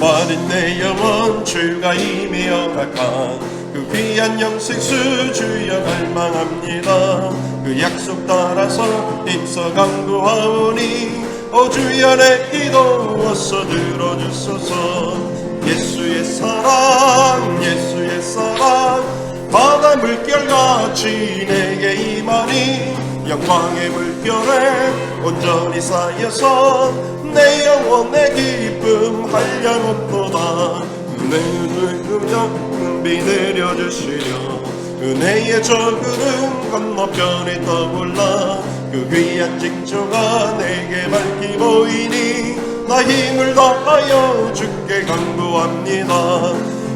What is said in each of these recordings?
목마른 내 영혼 주가 이미 허락한 그 귀한 영생수 주여 갈망합니다. 그 약속 따라서 힘써 간구하오니 오 주여 내 기도 어서 들어주소서. 예수의 사랑 예수의 사랑 바다 물결같이 내게 임하니 영광의 물결에 온전히 쌓여서 내 영혼의 기쁨 한량없도다. 은비 내려주시려 은혜의 저그름 건너편에 떠올라 그 귀한 징조가 내게 밝히 보이니 나 힘을 다하여 주께 간구합니다.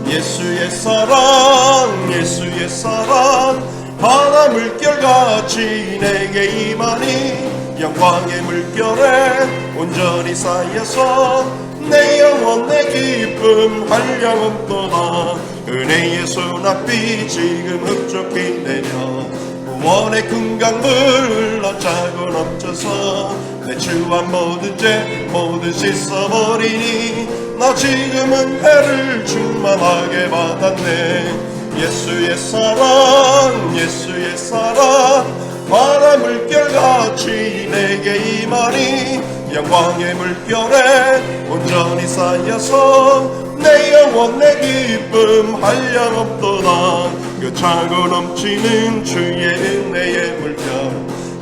예수의 사랑 예수의 사랑 바다 물결같이 내게 임하니 영광의 물결에 온전히 쌓여서 내 영혼의 기쁨 한량없도다. 은혜의 손앞이 지금 흡족히 내려 구원의 큰 강물 흘러 차고 넘쳐서 내 주한 모든 죄 모두 씻어버리니 나 지금은 해를 충만하게 받았네. 예수의 사랑 예수의 사랑 바다 물결같이 내게 임하니 영광의 물결에 온전히 쌓여서 내 영혼의 기쁨 한량없도다. 그 차고 넘치는 주의 은혜의 물결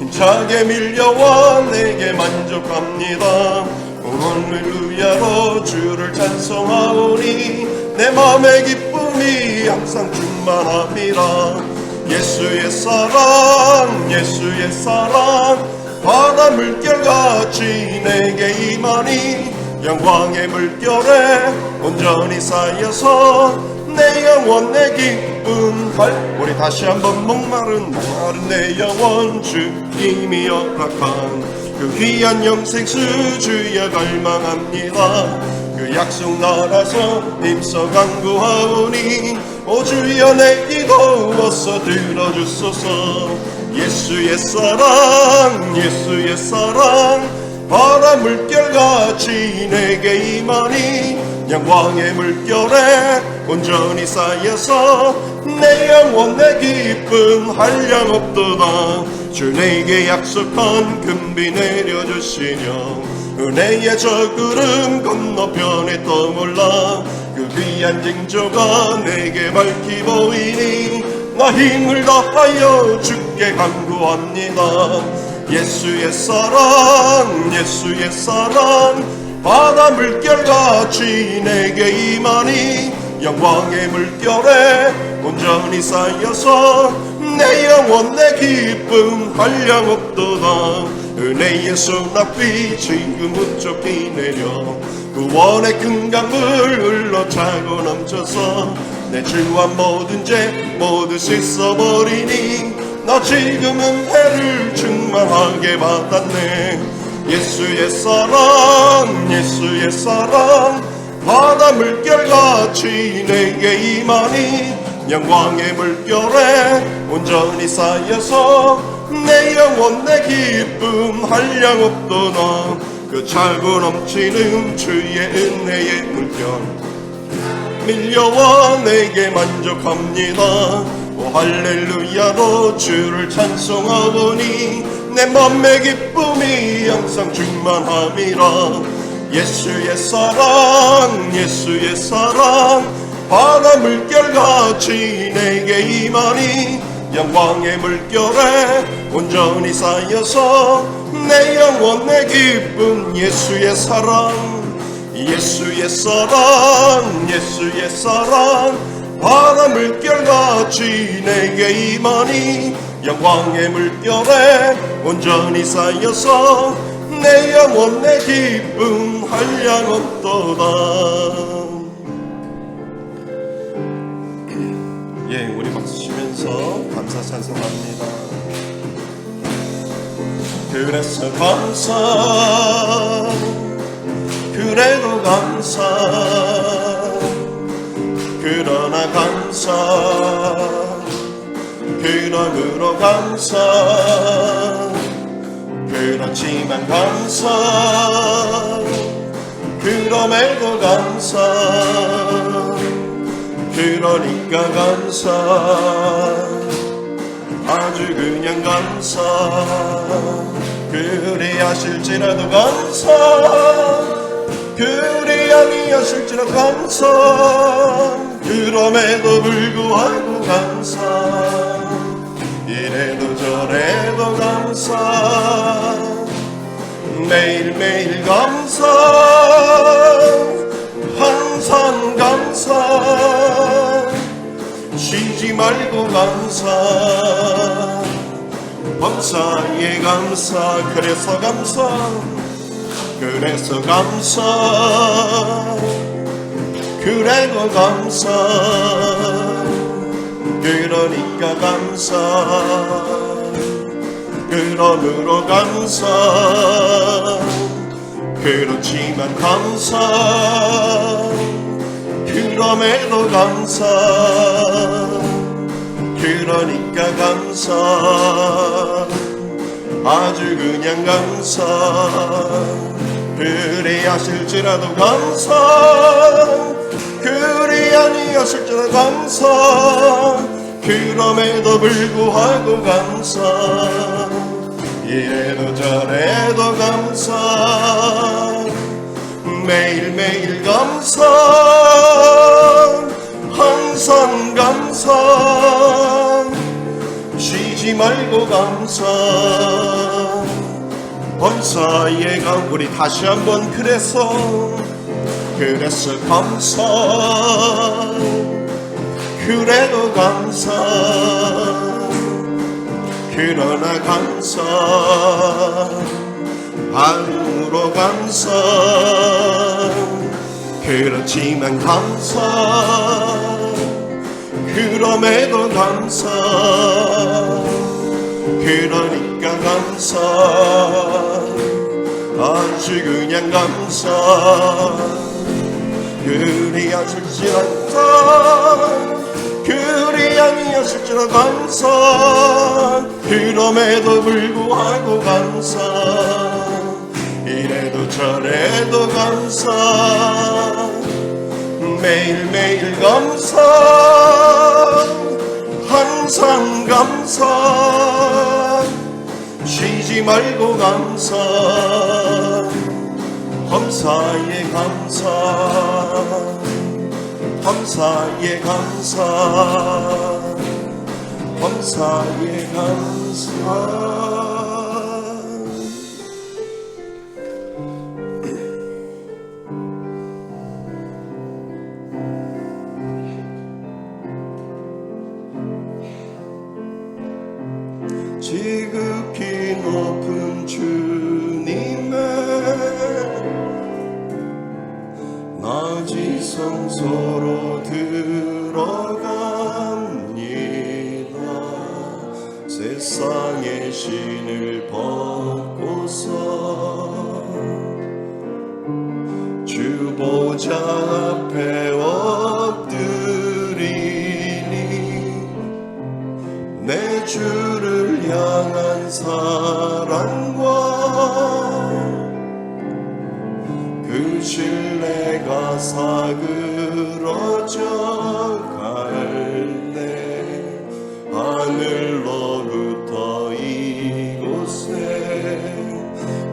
힘차게 밀려와 내게 만족합니다. 할렐루야로 주를 찬송하오니 내 맘의 기쁨이 항상 충만합니다. 예수의 사랑 예수의 사랑 바다 물결같이 내게 임하니 영광의 물결에 온전히 쌓여서 내 영혼의 기쁨 우리 다시 한번 목마른 내 영혼 주님이 허락한 그 귀한 영생수 주여 갈망합니다. 그 약속 나라서 힘써 간구하오니 오 주여 내 기도 어서 들어주소서. 예수의 사랑 예수의 사랑 바다 물결같이 내게 임하니 영광의 물결에 온전히 쌓여서 내 영혼의 기쁨 한량없도다. 주 내게 약속한 금비 내려주시며 은혜의 저 구름 건너편에 떠올라 그 귀한 징조가 내게 밝히 보이니 나 힘을 다하여 주께 간구합니다. 예수의 사랑 예수의 사랑 바다 물결같이 내게 임하니 영광의 물결에 온전히 쌓여서 내 영혼의 기쁨 한량없도다. 은혜의 손앞이 지금 흡족히 내려 구원의 큰 강물 흘러 차고 넘쳐서 내 주한 모든 죄 모두 씻어버리니 나 지금은 해를 충만하게 받았네. 예수의 사랑 예수의 사랑 바다 물결같이 내게 임하니 영광의 물결에 온전히 쌓여서 내 영혼의 기쁨 한량없도다. 그 차고 넘치는 주의 은혜의 물결 밀려와 내게 만족합니다. 오 할렐루야로 주를 찬송하오니 내 맘의 기쁨이 항상 충만함이라. 예수의 사랑 예수의 사랑 바다 물결같이 내게 임하니 영광의 물결에 온전히 쌓여서 내 영혼의 기쁨 예수의 사랑 예수의 사랑 예수의 사랑 바다 물결같이 내게 임하니 영광의 물결에 온전히 쌓여서 내 영혼의 기쁨 한량없도다. 예, 우리 박수 치면서 감사 찬송합니다. 그래서 감사 그래도 감사 그러나 감사 그러므로 감사 그렇지만 감사 그럼에도 감사 그러니까 감사 아주 그냥 감사 그리 하실지라도 감사 그리 아니하실지라도 감사 그럼에도 불구하고 감사 이래도 저래도 감사 매일매일 감사 항상 감사 쉬지 말고 감사 범사에 감사 그래서 감사 그래서 감사 그래도 감사 그러니까 감사 그러므로 감사 그렇지만 감사 그럼에도 감사 그러니까 감사 아주 그냥 감사 그리 하실지라도 감사 그리 아니하실지라도 감사 그럼에도 불구하고 감사 이래도 저래도 감사 매일매일 감사 항상 감사 쉬지 말고 감사 범사에 감 우리 다시 한번 그래서 감사 그래도 감사 그러나 감사 반으로 감사 그렇지만 감사 그럼에도 감사 그러니까 감사 아주 그냥 감사 그리 하실지라도 그리 아니하실지라도 감사 그럼에도 불구하고 감사 이래도 저래도 감사 매일매일 감사 항상 감사 쉬지 말고 감사 범사에 감사 범사에 감사 범사에 감사 지극히 높은 주님의 낮이 성소로 들어갑니다. 세상의 신을 벗고서 주 보좌 앞에 엎드리니 내 주를 향한 사랑과 그 신뢰가 사그러져 갈때 하늘로부터 이곳에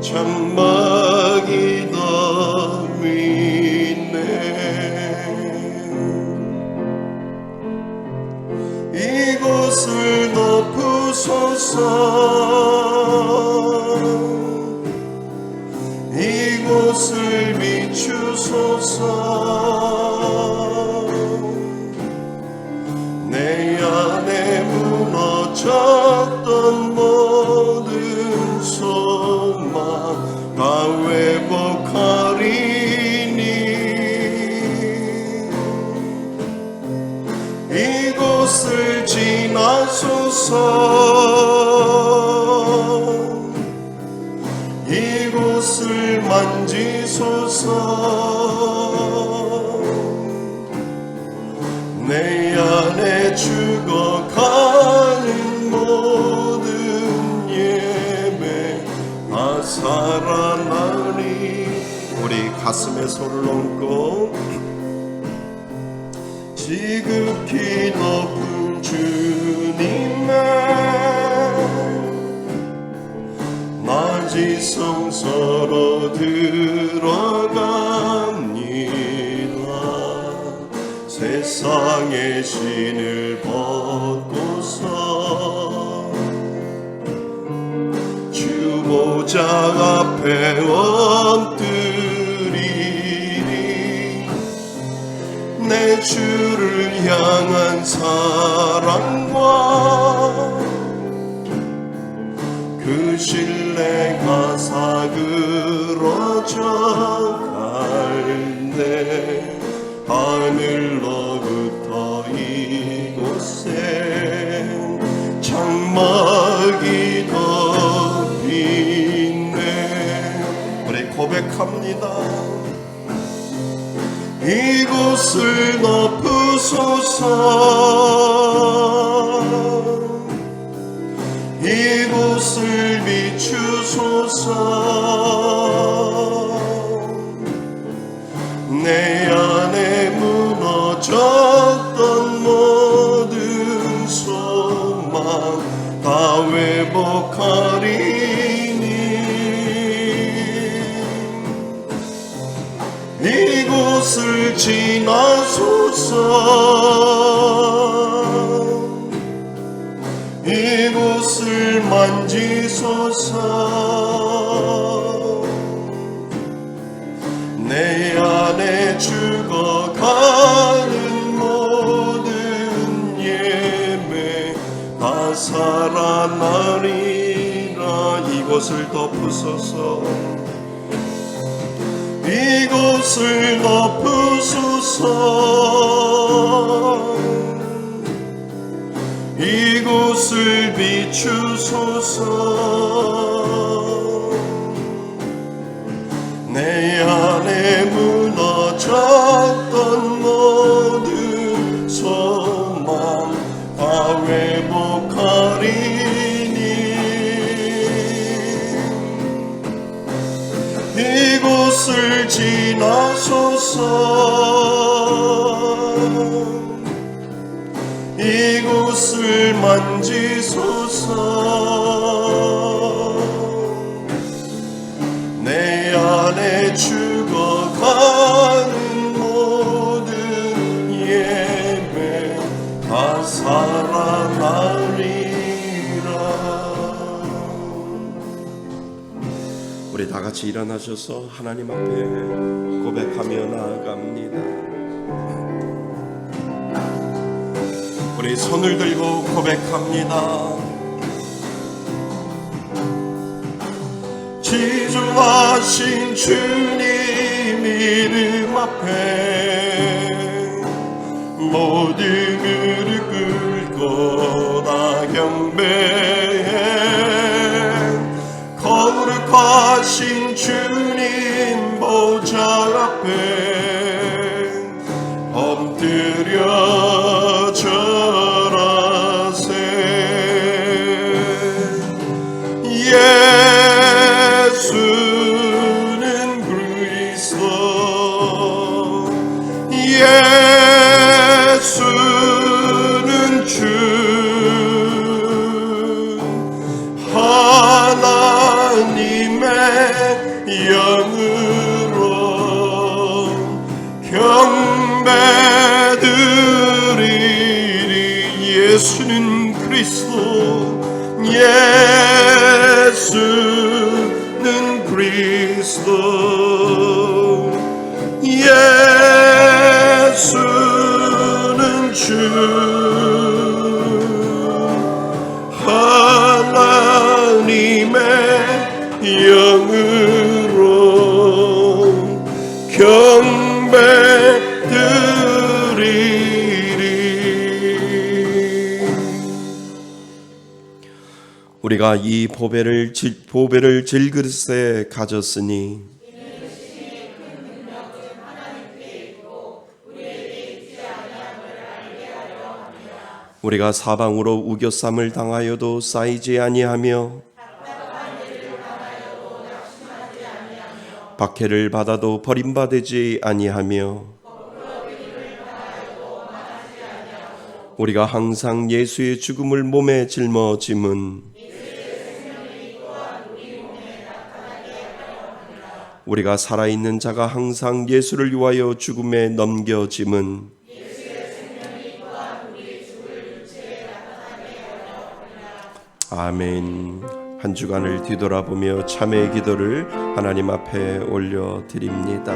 천막이 더 있네. 이곳을 높으소서 이곳을 비추소서 내 안에 무너졌던 모든 소망 다 회복하리니 이곳을 지나소서 이곳을 만지소서 내 안에 죽어가는 모든 예배 다 살아나리 우리 가슴에 손을 얹고 지극히 높은 주님의 낮이 성소로 들어갑니다. 세상의 신을 벗고서 주 보좌 앞에 엎드리니 내 주를 향한 사랑과 그 신뢰가 사그러져 갈때 하늘로부터 이곳에 장막이 덮이네. 우리 고백합니다. 이곳을 높으소서, 이곳을 비추소서. 내 안에 무너졌던 모든 소망 다 회복하리니 이곳을 지나소서, 이곳을 만지소서. 내 안에 죽어가는 모든 예매 다 살아나리라. 이곳을 덮으소서, 이곳을 덮으소서, 이곳을 비추소서. 내 안에 무너졌던 모든 소망 다 회복하리니 이곳을 지나소서, 이곳을 만지소서. 내 안에 죽어가는 모든 예배 다 살아나리라. 우리 다 같이 일어나셔서 하나님 앞에 고백하며 나아갑니다. 우리 손을 들고 고백합니다. 지존하신 주님 이름 앞에 모든 무릎 꿇고 다 경배해. 거룩하신 주님 보좌 앞에 엎드려 절하세. 예수는 그리스도, 예수는 주, 하나님의 영으로 경배드리리. 예수는 그리스도, 예수는 그리스도, 예수는 주, 하나님의 영으로 경배드리리. 우리가 이 보배를 질그릇에 가졌으니 우리가 사방으로 우겨쌈을 당하여도 쌓이지 아니하며 박해를 받아도 버림받지 아니하며 우리가 항상 예수의 죽음을 몸에 짊어짐은 우리가 살아있는 자가 항상 예수를 위하여 죽음에 넘겨짐은 아멘. 한 주간을 뒤돌아보며 참회의 기도를 하나님 앞에 올려드립니다.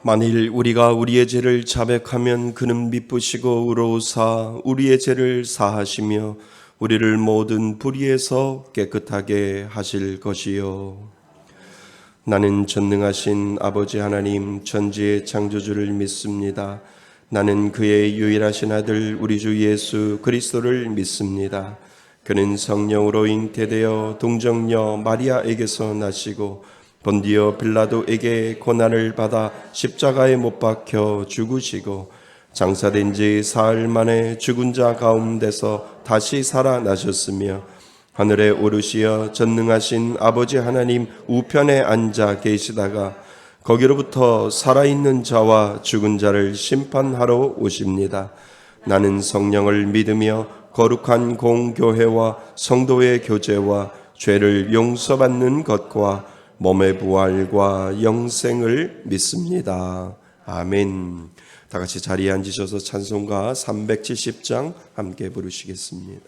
만일 우리가 우리의 죄를 자백하면 그는 미쁘시고 의로우사 우리의 죄를 사하시며 우리를 모든 불의에서 깨끗하게 하실 것이요. 나는 전능하신 아버지 하나님 천지의 창조주를 믿습니다. 나는 그의 유일하신 아들 우리 주 예수 그리스도를 믿습니다. 그는 성령으로 잉태되어 동정녀 마리아에게서 나시고 본디오 빌라도에게 고난을 받아 십자가에 못 박혀 죽으시고 장사된 지 사흘 만에 죽은 자 가운데서 다시 살아나셨으며 하늘에 오르시어 전능하신 아버지 하나님 우편에 앉아 계시다가 거기로부터 살아있는 자와 죽은 자를 심판하러 오십니다. 나는 성령을 믿으며 거룩한 공교회와 성도의 교제와 죄를 용서받는 것과 몸의 부활과 영생을 믿습니다. 아멘. 다 같이 자리에 앉으셔서 찬송가 370장 함께 부르시겠습니다.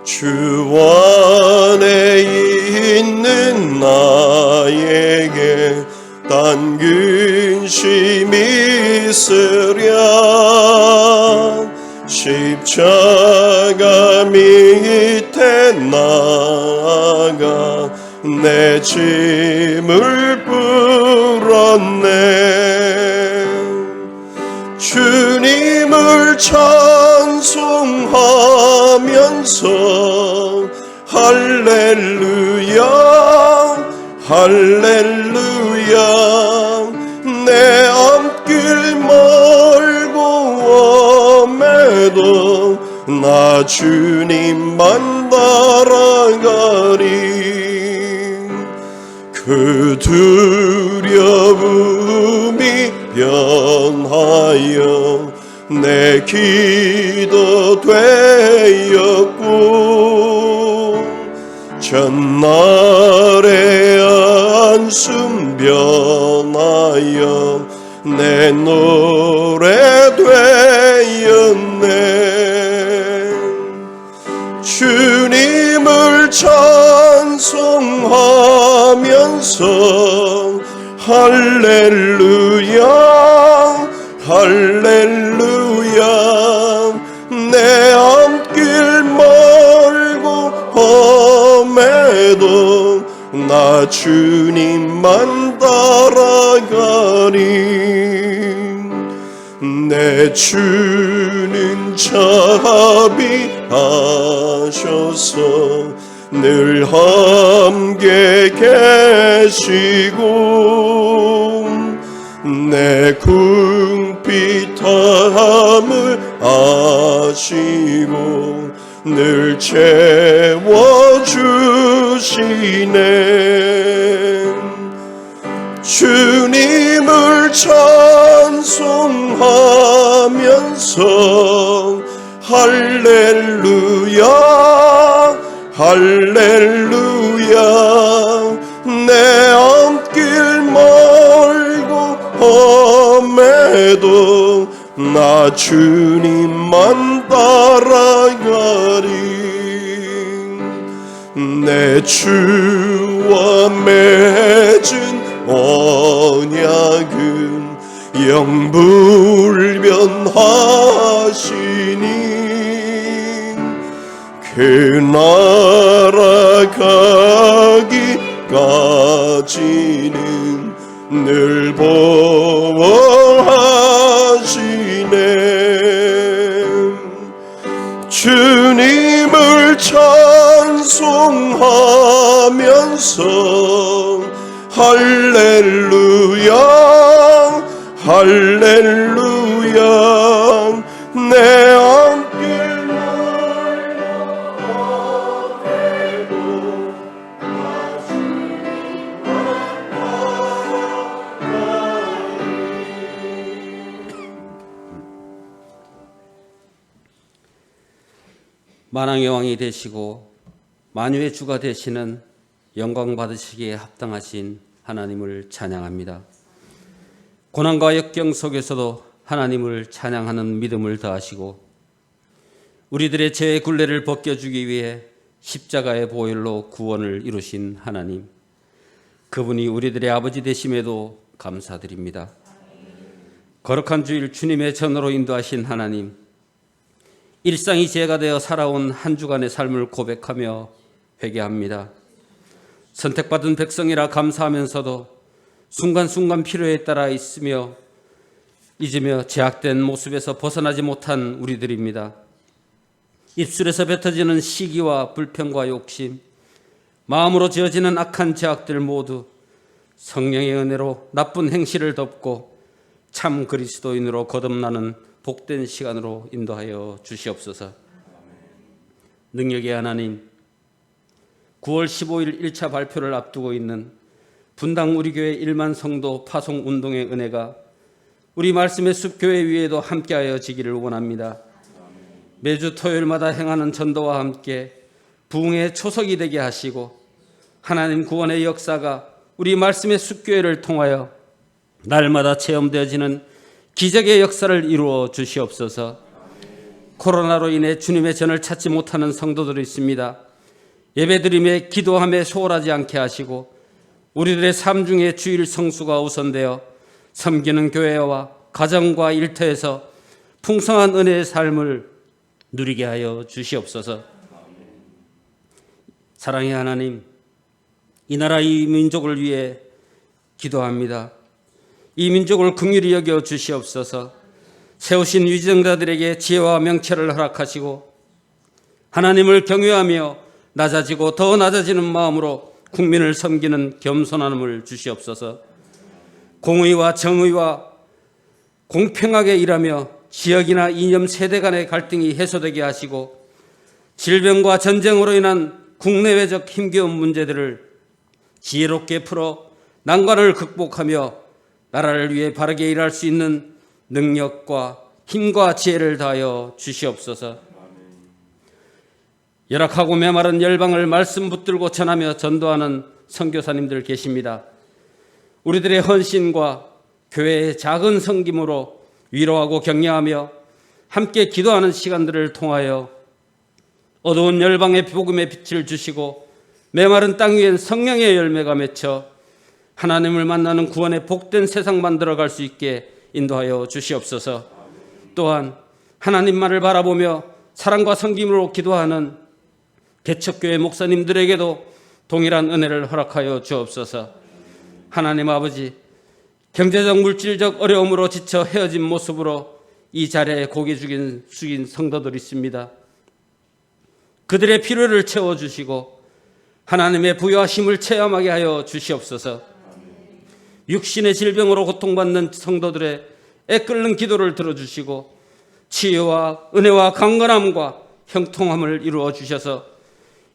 주 안에 있는 나에게 단 근심이 있으랴 십자가 밑에 나아가 내 짐을 풀었네. 주님을 찬송하면서 할렐루야 할렐루야 내 앞길 멀고 엄해도 나 주님만 따라가리. 그 두려움이 변하여 내 기도 되었고 전날의 한숨 변하여 내 노래 되었네. 주님을 찬송하면서 할렐루야 할렐루야 내 앞길 멀고 험해도 나 주님만 따라가리. 내 주는 자비하셔서 늘 함께 계시고 내 궁핍함을 아시고 늘 채워주시네. 주님을 찬송하면서 할렐루야 할렐루야 내 앞길 멀고 험해 해도 나 주님만 따라가리. 내 주와 맺은 언약은 영불변하시니 그 나라 가기까지는 늘 보호하시네. 주님을 찬송하면서 할렐루야 할렐루야 내 함께 날려오게도 나 주님만 만왕의 왕이 되시고 만유의 주가 되시는 영광 받으시기에 합당하신 하나님을 찬양합니다. 고난과 역경 속에서도 하나님을 찬양하는 믿음을 더하시고 우리들의 죄의 굴레를 벗겨주기 위해 십자가의 보혈로 구원을 이루신 하나님, 그분이 우리들의 아버지 되심에도 감사드립니다. 거룩한 주일 주님의 전으로 인도하신 하나님, 일상이 죄가 되어 살아온 한 주간의 삶을 고백하며 회개합니다. 선택받은 백성이라 감사하면서도 순간순간 필요에 따라 있으며 잊으며 제약된 모습에서 벗어나지 못한 우리들입니다. 입술에서 뱉어지는 시기와 불평과 욕심, 마음으로 지어지는 악한 제약들 모두 성령의 은혜로 나쁜 행실을 덮고 참 그리스도인으로 거듭나는 복된 시간으로 인도하여 주시옵소서. 능력의 하나님, 9월 15일 1차 발표를 앞두고 있는 분당 우리 교회 1만 성도 파송 운동의 은혜가 우리 말씀의 숲 교회 위에도 함께하여 지기를 원합니다. 매주 토요일마다 행하는 전도와 함께 부흥의 초석이 되게 하시고 하나님 구원의 역사가 우리 말씀의 숲 교회를 통하여 날마다 체험되어지는 기적의 역사를 이루어 주시옵소서. 코로나로 인해 주님의 전을 찾지 못하는 성도들이 있습니다. 예배드림에 기도함에 소홀하지 않게 하시고 우리들의 삶 중에 주일 성수가 우선되어 섬기는 교회와 가정과 일터에서 풍성한 은혜의 삶을 누리게 하여 주시옵소서. 사랑의 하나님, 이 나라 이 민족을 위해 기도합니다. 이 민족을 긍휼히 여겨 주시옵소서. 세우신 위정자들에게 지혜와 명철을 허락하시고 하나님을 경외하며 낮아지고 더 낮아지는 마음으로 국민을 섬기는 겸손함을 주시옵소서. 공의와 정의와 공평하게 일하며 지역이나 이념 세대 간의 갈등이 해소되게 하시고 질병과 전쟁으로 인한 국내외적 힘겨운 문제들을 지혜롭게 풀어 난관을 극복하며 나라를 위해 바르게 일할 수 있는 능력과 힘과 지혜를 다하여 주시옵소서. 열악하고 메마른 열방을 말씀 붙들고 전하며 전도하는 선교사님들 계십니다. 우리들의 헌신과 교회의 작은 섬김으로 위로하고 격려하며 함께 기도하는 시간들을 통하여 어두운 열방의 복음의 빛을 주시고 메마른 땅 위엔 성령의 열매가 맺혀 하나님을 만나는 구원의 복된 세상 만들어갈 수 있게 인도하여 주시옵소서. 또한 하나님만을 바라보며 사랑과 섬김으로 기도하는 개척교회 목사님들에게도 동일한 은혜를 허락하여 주옵소서. 하나님 아버지, 경제적 물질적 어려움으로 지쳐 헤어진 모습으로 이 자리에 고개 숙인 성도들이 있습니다. 그들의 필요를 채워주시고 하나님의 부여하심을 체험하게 하여 주시옵소서. 육신의 질병으로 고통받는 성도들의 애끓는 기도를 들어주시고 치유와 은혜와 강건함과 형통함을 이루어 주셔서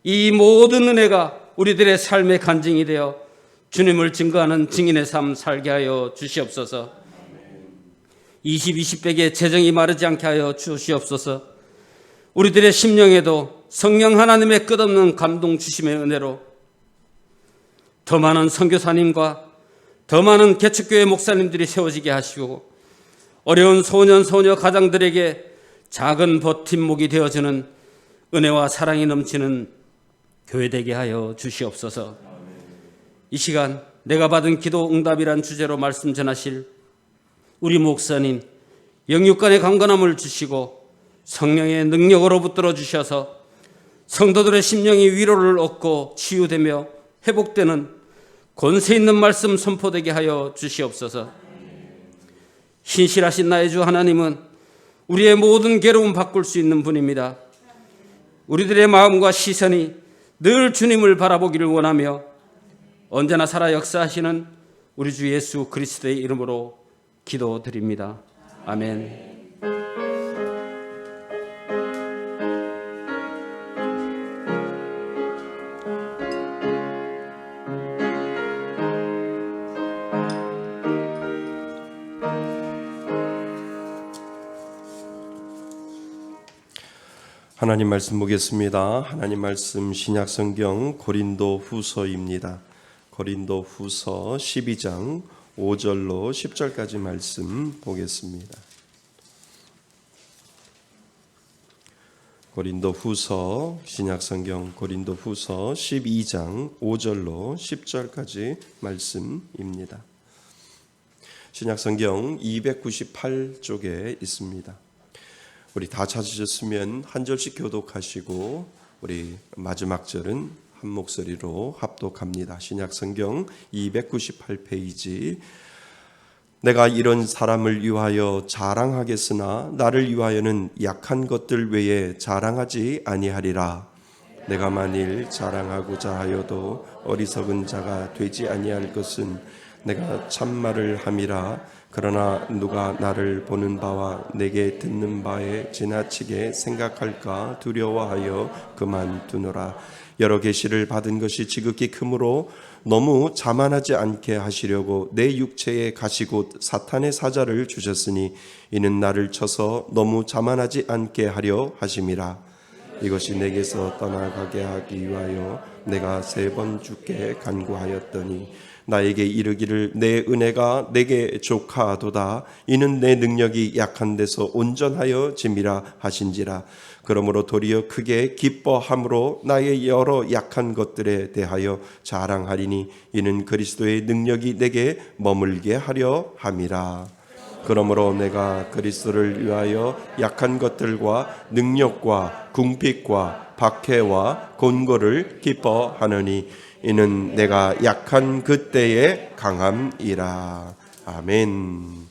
이 모든 은혜가 우리들의 삶의 간증이 되어 주님을 증거하는 증인의 삶 살게 하여 주시옵소서. 20, 20백의 재정이 마르지 않게 하여 주시옵소서. 우리들의 심령에도 성령 하나님의 끝없는 감동 주심의 은혜로 더 많은 선교사님과 더 많은 개척교회 목사님들이 세워지게 하시고 어려운 소년 소녀 가장들에게 작은 버팀목이 되어주는 은혜와 사랑이 넘치는 교회 되게 하여 주시옵소서. 이 시간 내가 받은 기도 응답이란 주제로 말씀 전하실 우리 목사님 영육간의 강건함을 주시고 성령의 능력으로 붙들어 주셔서 성도들의 심령이 위로를 얻고 치유되며 회복되는 권세 있는 말씀 선포되게 하여 주시옵소서. 신실하신 나의 주 하나님은 우리의 모든 괴로움 바꿀 수 있는 분입니다. 우리들의 마음과 시선이 늘 주님을 바라보기를 원하며 언제나 살아 역사하시는 우리 주 예수 그리스도의 이름으로 기도드립니다. 아멘. 하나님 말씀 보겠습니다. 하나님 말씀 신약성경 고린도 후서입니다. 고린도 후서 12장 5절로 10절까지 말씀 보겠습니다. 고린도 후서 신약성경 고린도 후서 12장 5절로 10절까지 말씀입니다. 신약성경 298쪽에 있습니다. 우리 다 찾으셨으면 한 절씩 교독하시고 우리 마지막 절은 한 목소리로 합독합니다. 신약성경 298페이지. 내가 이런 사람을 위하여 자랑하겠으나 나를 위하여는 약한 것들 외에 자랑하지 아니하리라. 내가 만일 자랑하고자 하여도 어리석은 자가 되지 아니할 것은 내가 참말을 함이라. 그러나 누가 나를 보는 바와 내게 듣는 바에 지나치게 생각할까 두려워하여 그만두노라. 여러 계시를 받은 것이 지극히 크므로 너무 자만하지 않게 하시려고 내 육체에 가시고 사탄의 사자를 주셨으니 이는 나를 쳐서 너무 자만하지 않게 하려 하심이라. 이것이 내게서 떠나가게 하기 위하여 내가 3번 주께 간구하였더니 나에게 이르기를 내 은혜가 내게 족하도다. 이는 내 능력이 약한 데서 온전하여 짐이라 하신지라. 그러므로 도리어 크게 기뻐함으로 나의 여러 약한 것들에 대하여 자랑하리니 이는 그리스도의 능력이 내게 머물게 하려 함이라. 그러므로 내가 그리스도를 위하여 약한 것들과 능력과 궁핍과 박해와 곤고를 기뻐하느니 이는 내가 약한 그때의 강함이라. 아멘.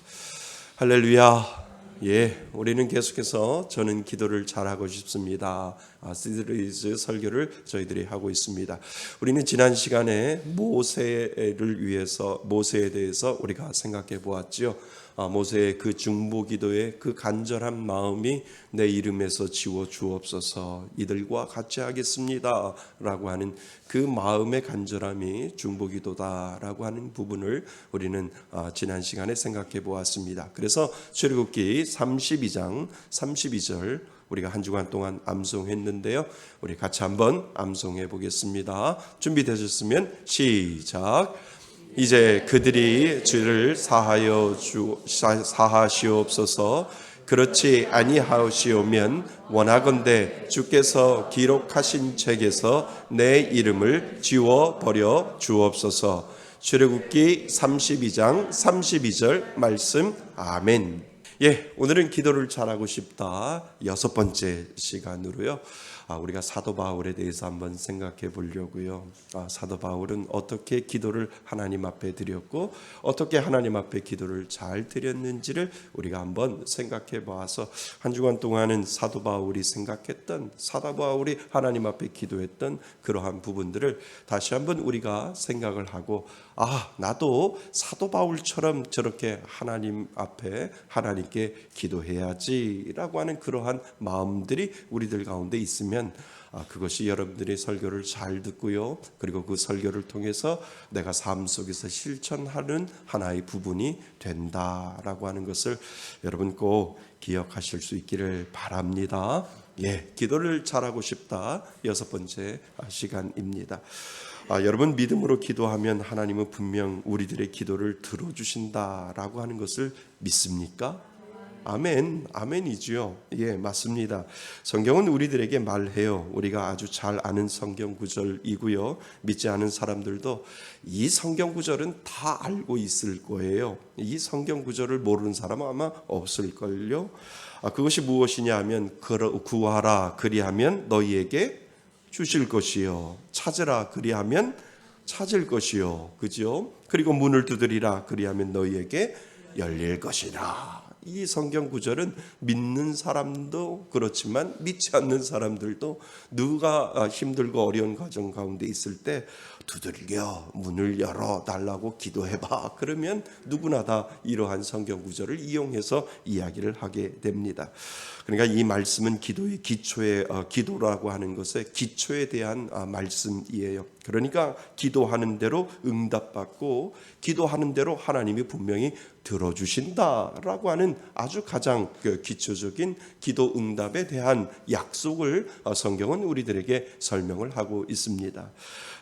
할렐루야. 우리는 계속해서 저는 기도를 잘하고 싶습니다. 시리즈 설교를 저희들이 하고 있습니다. 우리는 지난 시간에 모세에 대해서 우리가 생각해 보았죠. 모세의 그 중보기도의 그 간절한 마음이 내 이름에서 지워 주옵소서, 이들과 같이 하겠습니다 라고 하는 그 마음의 간절함이 중보기도다라고 하는 부분을 우리는 지난 시간에 생각해 보았습니다. 그래서 출애굽기 32장 32절 우리가 한 주간 동안 암송했는데요. 우리 같이 한번 암송해 보겠습니다. 준비되셨으면 시작. 이제 그들이 주를 사하시옵소서. 그렇지 아니하시오면 원하건대 주께서 기록하신 책에서 내 이름을 지워버려 주옵소서. 출애굽기 32장 32절 말씀. 아멘. 오늘은 기도를 잘하고 싶다 6번째 시간으로요. 우리가 사도 바울에 대해서 한번 생각해 보려고요. 사도 바울은 어떻게 기도를 하나님 앞에 드렸고 어떻게 하나님 앞에 기도를 잘 드렸는지를 우리가 한번 생각해 봐서 한 주간 동안은 사도 바울이 생각했던, 사도 바울이 하나님 앞에 기도했던 그러한 부분들을 다시 한번 우리가 생각을 하고, 나도 사도 바울처럼 저렇게 하나님 앞에 하나님께 기도해야지라고 하는 그러한 마음들이 우리들 가운데 있으면 그것이 여러분들이 설교를 잘 듣고요, 그리고 그 설교를 통해서 내가 삶 속에서 실천하는 하나의 부분이 된다라고 하는 것을 여러분 꼭 기억하실 수 있기를 바랍니다. 기도를 잘하고 싶다 6번째 시간입니다. 여러분, 믿음으로 기도하면 하나님은 분명 우리들의 기도를 들어주신다라고 하는 것을 믿습니까? 아멘, 아멘이지요. 예, 맞습니다. 성경은 우리들에게 말해요. 우리가 아주 잘 아는 성경 구절이고요. 믿지 않은 사람들도 이 성경 구절은 다 알고 있을 거예요. 이 성경 구절을 모르는 사람은 아마 없을걸요. 그것이 무엇이냐 하면 구하라 그리하면 너희에게 주실 것이요, 찾으라 그리하면 찾을 것이요, 그죠? 그리고 문을 두드리라 그리하면 너희에게 열릴 것이라. 이 성경 구절은 믿는 사람도 그렇지만 믿지 않는 사람들도 누가 힘들고 어려운 과정 가운데 있을 때 두들겨 문을 열어 달라고 기도해봐. 그러면 누구나 다 이러한 성경 구절을 이용해서 이야기를 하게 됩니다. 그러니까 이 말씀은 기도의 기초에 기도라고 하는 것의 기초에 대한 말씀이에요. 그러니까 기도하는 대로 응답받고 기도하는 대로 하나님이 분명히 들어주신다라고 하는 아주 가장 기초적인 기도 응답에 대한 약속을 성경은 우리들에게 설명을 하고 있습니다.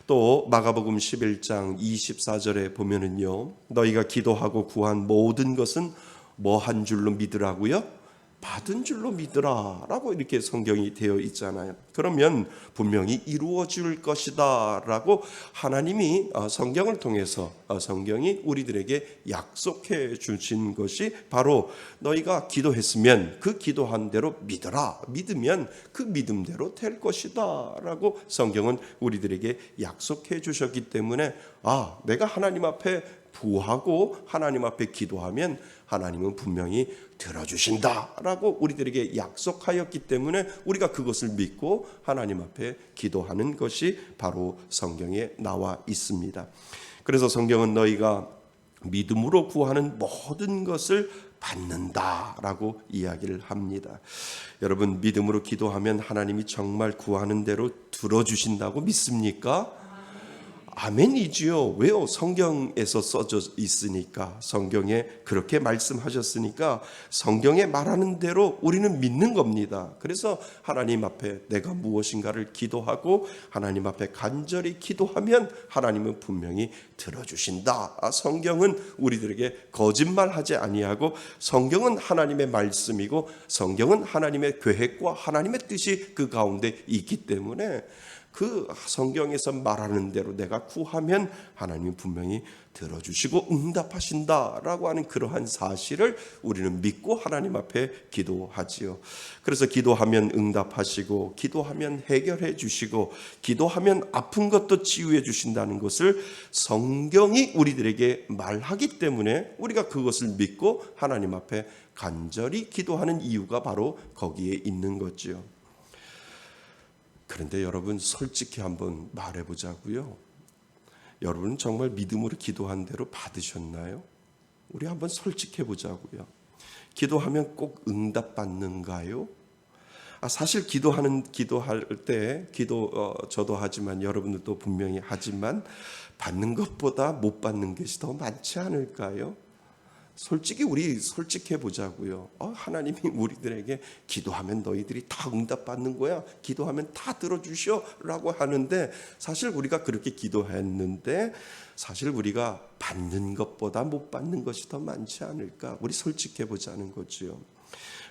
또 마가복음 11장 24절에 보면은요, 너희가 기도하고 구한 모든 것은 뭐 한 줄로 믿으라고요? 받은 줄로 믿으라 라고 이렇게 성경이 되어 있잖아요. 그러면 분명히 이루어질 것이다 라고 하나님이 성경을 통해서 성경이 우리들에게 약속해 주신 것이 바로 너희가 기도했으면 그 기도한 대로 믿어라, 믿으면 그 믿음대로 될 것이다 라고 성경은 우리들에게 약속해 주셨기 때문에 내가 하나님 앞에 구하고 하나님 앞에 기도하면 하나님은 분명히 들어주신다라고 우리들에게 약속하였기 때문에 우리가 그것을 믿고 하나님 앞에 기도하는 것이 바로 성경에 나와 있습니다. 그래서 성경은 너희가 믿음으로 구하는 모든 것을 받는다라고 이야기를 합니다. 여러분, 믿음으로 기도하면 하나님이 정말 구하는 대로 들어주신다고 믿습니까? 아멘이지요. 왜요? 성경에서 써져 있으니까, 성경에 그렇게 말씀하셨으니까 성경에 말하는 대로 우리는 믿는 겁니다. 그래서 하나님 앞에 내가 무엇인가를 기도하고 하나님 앞에 간절히 기도하면 하나님은 분명히 들어주신다. 성경은 우리들에게 거짓말하지 아니하고 성경은 하나님의 말씀이고 성경은 하나님의 계획과 하나님의 뜻이 그 가운데 있기 때문에 그 성경에서 말하는 대로 내가 구하면 하나님이 분명히 들어주시고 응답하신다라고 하는 그러한 사실을 우리는 믿고 하나님 앞에 기도하지요. 그래서 기도하면 응답하시고 기도하면 해결해 주시고 기도하면 아픈 것도 치유해 주신다는 것을 성경이 우리들에게 말하기 때문에 우리가 그것을 믿고 하나님 앞에 간절히 기도하는 이유가 바로 거기에 있는 거지요. 그런데 여러분, 솔직히 한번 말해보자고요. 여러분은 정말 믿음으로 기도한 대로 받으셨나요? 우리 한번 솔직해보자고요. 기도하면 꼭 응답받는가요? 사실 기도할 때 저도 하지만 여러분들도 분명히 하지만 받는 것보다 못 받는 것이 더 많지 않을까요? 솔직히 우리 솔직해 보자고요. 하나님이 우리들에게 기도하면 너희들이 다 응답받는 거야, 기도하면 다 들어주셔 라고 하는데, 사실 우리가 그렇게 기도했는데 사실 우리가 받는 것보다 못 받는 것이 더 많지 않을까? 우리 솔직해 보자는 거지요.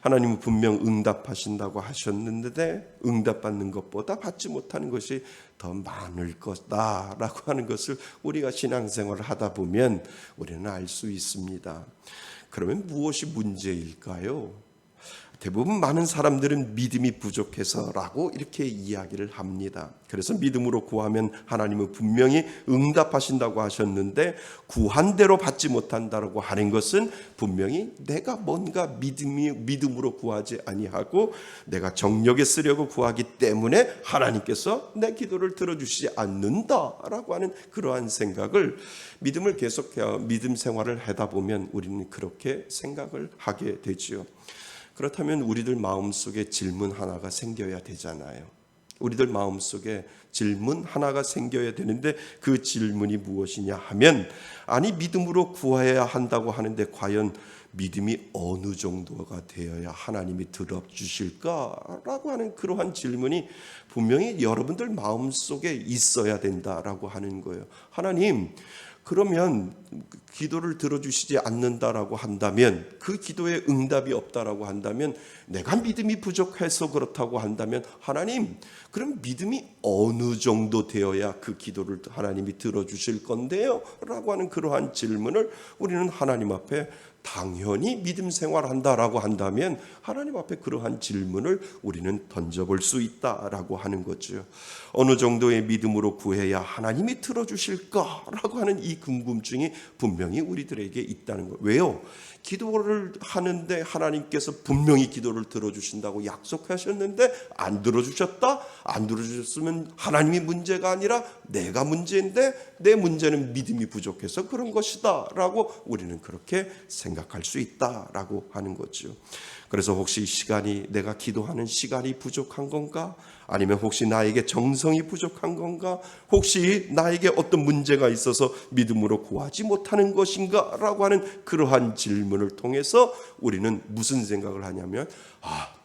하나님은 분명 응답하신다고 하셨는데 응답받는 것보다 받지 못하는 것이 더 많을 거다라고 하는 것을 우리가 신앙생활을 하다 보면 우리는 알 수 있습니다. 그러면 무엇이 문제일까요? 대부분 많은 사람들은 믿음이 부족해서라고 이렇게 이야기를 합니다. 그래서 믿음으로 구하면 하나님은 분명히 응답하신다고 하셨는데 구한 대로 받지 못한다고 하는 것은 분명히 내가 뭔가 믿음으로 구하지 아니하고 내가 정력에 쓰려고 구하기 때문에 하나님께서 내 기도를 들어주시지 않는다라고 하는 그러한 생각을 믿음을 계속해야 믿음 생활을 하다 보면 우리는 그렇게 생각을 하게 되지요. 그렇다면 우리들 마음속에 질문 하나가 생겨야 되잖아요. 우리들 마음속에 질문 하나가 생겨야 되는데 그 질문이 무엇이냐 하면, 아니 믿음으로 구해야 한다고 하는데 과연 믿음이 어느 정도가 되어야 하나님이 들어주실까라고 하는 그러한 질문이 분명히 여러분들 마음속에 있어야 된다라고 하는 거예요. 하나님, 그러면 기도를 들어주시지 않는다라고 한다면, 그 기도에 응답이 없다라고 한다면, 내가 믿음이 부족해서 그렇다고 한다면, 하나님, 그럼 믿음이 어느 정도 되어야 그 기도를 하나님이 들어주실 건데요? 라고 하는 그러한 질문을 우리는 하나님 앞에 당연히 믿음 생활한다라고 한다면 하나님 앞에 그러한 질문을 우리는 던져볼 수 있다라고 하는 거죠. 어느 정도의 믿음으로 구해야 하나님이 들어주실까라고 하는 이 궁금증이 분명히 우리들에게 있다는 거예요. 왜요? 기도를 하는데 하나님께서 분명히 기도를 들어주신다고 약속하셨는데 안 들어주셨다? 안 들어주셨으면 하나님이 문제가 아니라 내가 문제인데, 내 문제는 믿음이 부족해서 그런 것이다 라고 우리는 그렇게 생각할 수 있다라고 하는 거죠. 그래서 혹시 내가 기도하는 시간이 부족한 건가? 아니면 혹시 나에게 정성이 부족한 건가? 혹시 나에게 어떤 문제가 있어서 믿음으로 구하지 못하는 것인가? 라고 하는 그러한 질문을 통해서 우리는 무슨 생각을 하냐면,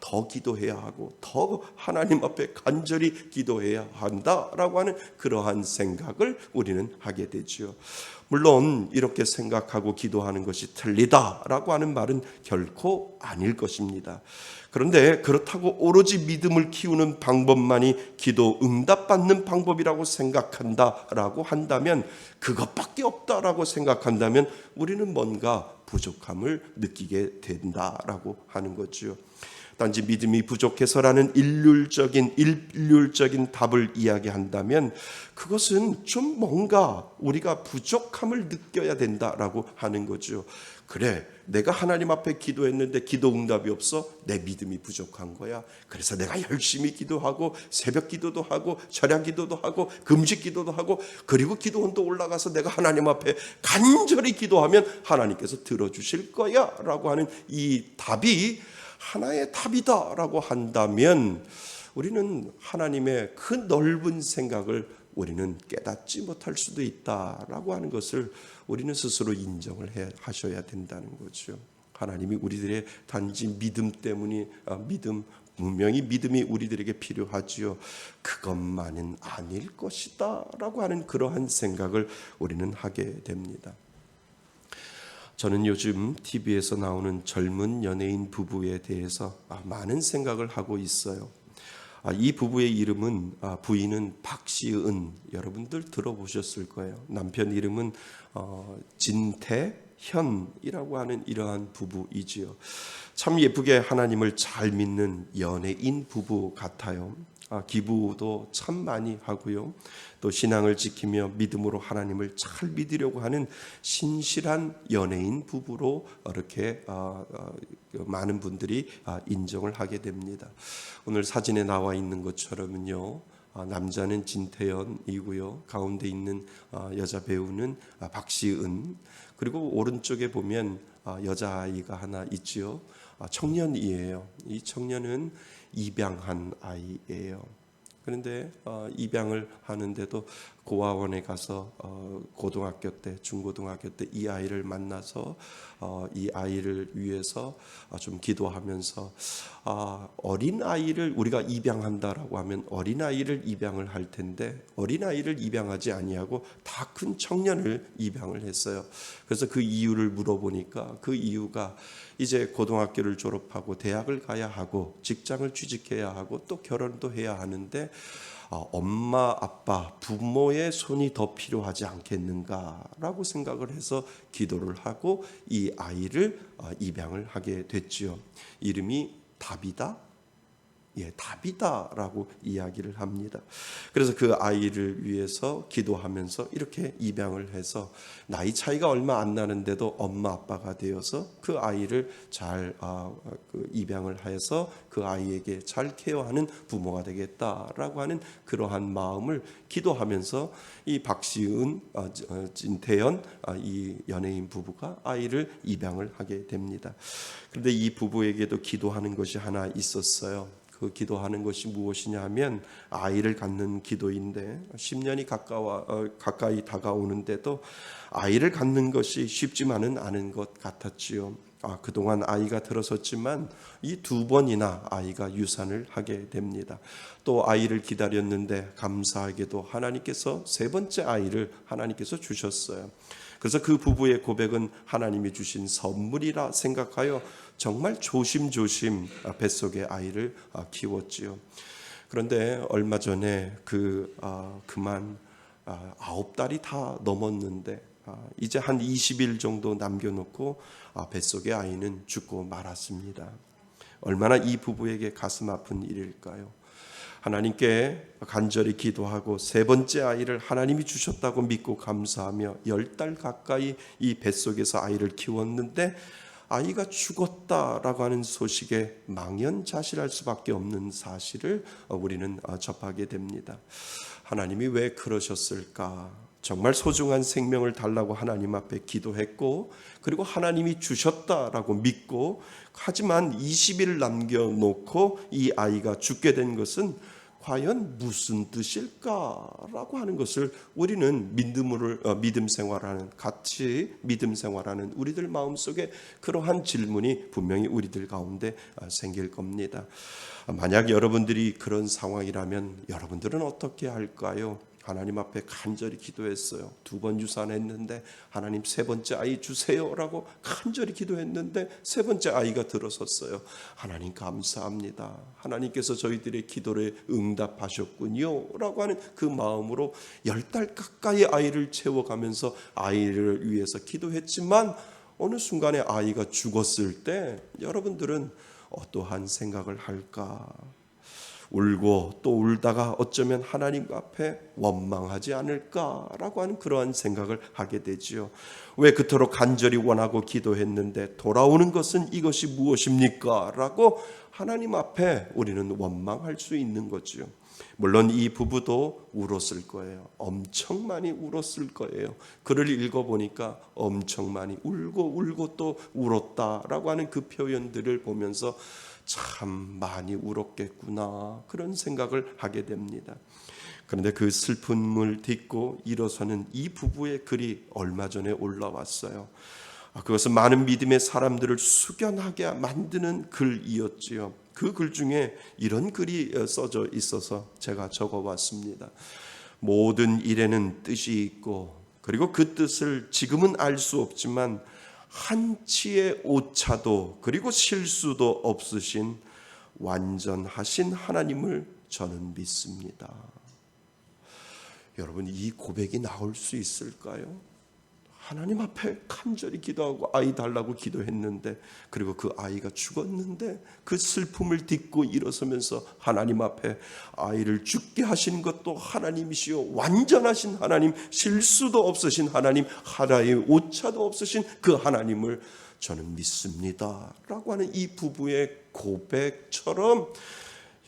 더 기도해야 하고 더 하나님 앞에 간절히 기도해야 한다라고 하는 그러한 생각을 우리는 하게 되죠. 물론 이렇게 생각하고 기도하는 것이 틀리다라고 하는 말은 결코 아닐 것입니다. 그런데 그렇다고 오로지 믿음을 키우는 방법만이 기도 응답받는 방법이라고 생각한다라고 한다면, 그것밖에 없다라고 생각한다면 우리는 뭔가 부족함을 느끼게 된다라고 하는 거죠. 단지 믿음이 부족해서라는 일률적인 답을 이야기한다면 그것은 좀 뭔가 우리가 부족함을 느껴야 된다라고 하는 거죠. 그래, 내가 하나님 앞에 기도했는데 기도 응답이 없어? 내 믿음이 부족한 거야. 그래서 내가 열심히 기도하고 새벽 기도도 하고 철야 기도도 하고 금식 기도도 하고, 그리고 기도원도 올라가서 내가 하나님 앞에 간절히 기도하면 하나님께서 들어주실 거야 라고 하는 이 답이 하나의 답이다라고 한다면 우리는 하나님의 그 넓은 생각을 우리는 깨닫지 못할 수도 있다라고 하는 것을 우리는 스스로 인정을 하셔야 된다는 거죠. 하나님이 우리들의 단지 믿음 때문이 분명히 믿음이 우리들에게 필요하지요. 그것만은 아닐 것이다 라고 하는 그러한 생각을 우리는 하게 됩니다. 저는 요즘 TV에서 나오는 젊은 연예인 부부에 대해서 많은 생각을 하고 있어요. 이 부부의 이름은, 부인은 박시은, 여러분들 들어보셨을 거예요. 남편 이름은 진태현이라고 하는 이러한 부부이지요. 참 예쁘게 하나님을 잘 믿는 연예인 부부 같아요. 기부도 참 많이 하고요. 또 신앙을 지키며 믿음으로 하나님을 잘 믿으려고 하는 신실한 연예인 부부로 이렇게 많은 분들이 인정을 하게 됩니다. 오늘 사진에 나와 있는 것처럼요, 남자는 진태현이고요, 가운데 있는 여자 배우는 박시은, 그리고 오른쪽에 보면 여자아이가 하나 있지요. 청년이에요. 이 청년은 입양한 아이예요. 그런데 입양을 하는데도 고아원에 가서 고등학교 때, 중고등학교 때 이 아이를 만나서 이 아이를 위해서 좀 기도하면서, 어린 아이를 우리가 입양한다라고 하면 어린 아이를 입양을 할 텐데 어린 아이를 입양하지 아니하고 다 큰 청년을 입양을 했어요. 그래서 그 이유를 물어보니까 그 이유가 이제 고등학교를 졸업하고 대학을 가야 하고 직장을 취직해야 하고 또 결혼도 해야 하는데 엄마, 아빠, 부모의 손이 더 필요하지 않겠는가라고 생각을 해서 기도를 하고 이 아이를 입양을 하게 됐지요. 이름이 다비다? 다비다라고 이야기를 합니다. 그래서 그 아이를 위해서 기도하면서 이렇게 입양을 해서 나이 차이가 얼마 안 나는데도 엄마 아빠가 되어서 그 아이를 잘 입양을 해서 그 아이에게 잘 케어하는 부모가 되겠다라고 하는 그러한 마음을 기도하면서 이 박시은, 진태현 이 연예인 부부가 아이를 입양을 하게 됩니다. 그런데 이 부부에게도 기도하는 것이 하나 있었어요. 그 기도하는 것이 무엇이냐 하면 아이를 갖는 기도인데 10년이 가까이 다가오는데도 아이를 갖는 것이 쉽지만은 않은 것 같았지요. 그동안 아이가 들어섰지만 이 2번이나 아이가 유산을 하게 됩니다. 또 아이를 기다렸는데 감사하게도 하나님께서 3번째 아이를 하나님께서 주셨어요. 그래서 그 부부의 고백은 하나님이 주신 선물이라 생각하여 정말 조심조심 뱃속에 아이를 키웠지요. 그런데 얼마 전에 그만 9달이 다 넘었는데 이제 한 20일 정도 남겨놓고 뱃속의 아이는 죽고 말았습니다. 얼마나 이 부부에게 가슴 아픈 일일까요? 하나님께 간절히 기도하고 3번째 아이를 하나님이 주셨다고 믿고 감사하며 10달 가까이 이 뱃속에서 아이를 키웠는데 아이가 죽었다라고 하는 소식에 망연자실할 수밖에 없는 사실을 우리는 접하게 됩니다. 하나님이 왜 그러셨을까? 정말 소중한 생명을 달라고 하나님 앞에 기도했고, 그리고 하나님이 주셨다라고 믿고, 하지만 20일 남겨놓고 이 아이가 죽게 된 것은 과연 무슨 뜻일까라고 하는 것을 우리는 믿음 생활하는, 같이 믿음 생활하는 우리들 마음속에 그러한 질문이 분명히 우리들 가운데 생길 겁니다. 만약 여러분들이 그런 상황이라면 여러분들은 어떻게 할까요? 하나님 앞에 간절히 기도했어요. 2번 유산했는데 하나님 3번째 아이 주세요라고 간절히 기도했는데 3번째 아이가 들어섰어요. 하나님 감사합니다. 하나님께서 저희들의 기도를 응답하셨군요 라고 하는 그 마음으로 10달 가까이 아이를 채워가면서 아이를 위해서 기도했지만 어느 순간에 아이가 죽었을 때 여러분들은 어떠한 생각을 할까? 울고 또 울다가 어쩌면 하나님 앞에 원망하지 않을까라고 하는 그러한 생각을 하게 되지요. 왜 그토록 간절히 원하고 기도했는데 돌아오는 것은 이것이 무엇입니까? 라고 하나님 앞에 우리는 원망할 수 있는 거죠. 물론 이 부부도 울었을 거예요. 엄청 많이 울었을 거예요. 글을 읽어보니까 엄청 많이 울고 또 울었다라고 하는 그 표현들을 보면서 참 많이 울었겠구나 그런 생각을 하게 됩니다. 그런데 그 슬픔을 딛고 일어서는 이 부부의 글이 얼마 전에 올라왔어요. 그것은 많은 믿음의 사람들을 숙연하게 만드는 글이었지요. 그 글 중에 이런 글이 써져 있어서 제가 적어왔습니다. 모든 일에는 뜻이 있고, 그리고 그 뜻을 지금은 알 수 없지만 한치의 오차도 그리고 실수도 없으신 완전하신 하나님을 저는 믿습니다. 여러분, 이 고백이 나올 수 있을까요? 하나님 앞에 간절히 기도하고 아이 달라고 기도했는데, 그리고 그 아이가 죽었는데 그 슬픔을 딛고 일어서면서 하나님 앞에 아이를 죽게 하신 것도 하나님이시요 완전하신 하나님, 실수도 없으신 하나님, 하나의 오차도 없으신 그 하나님을 저는 믿습니다 라고 하는 이 부부의 고백처럼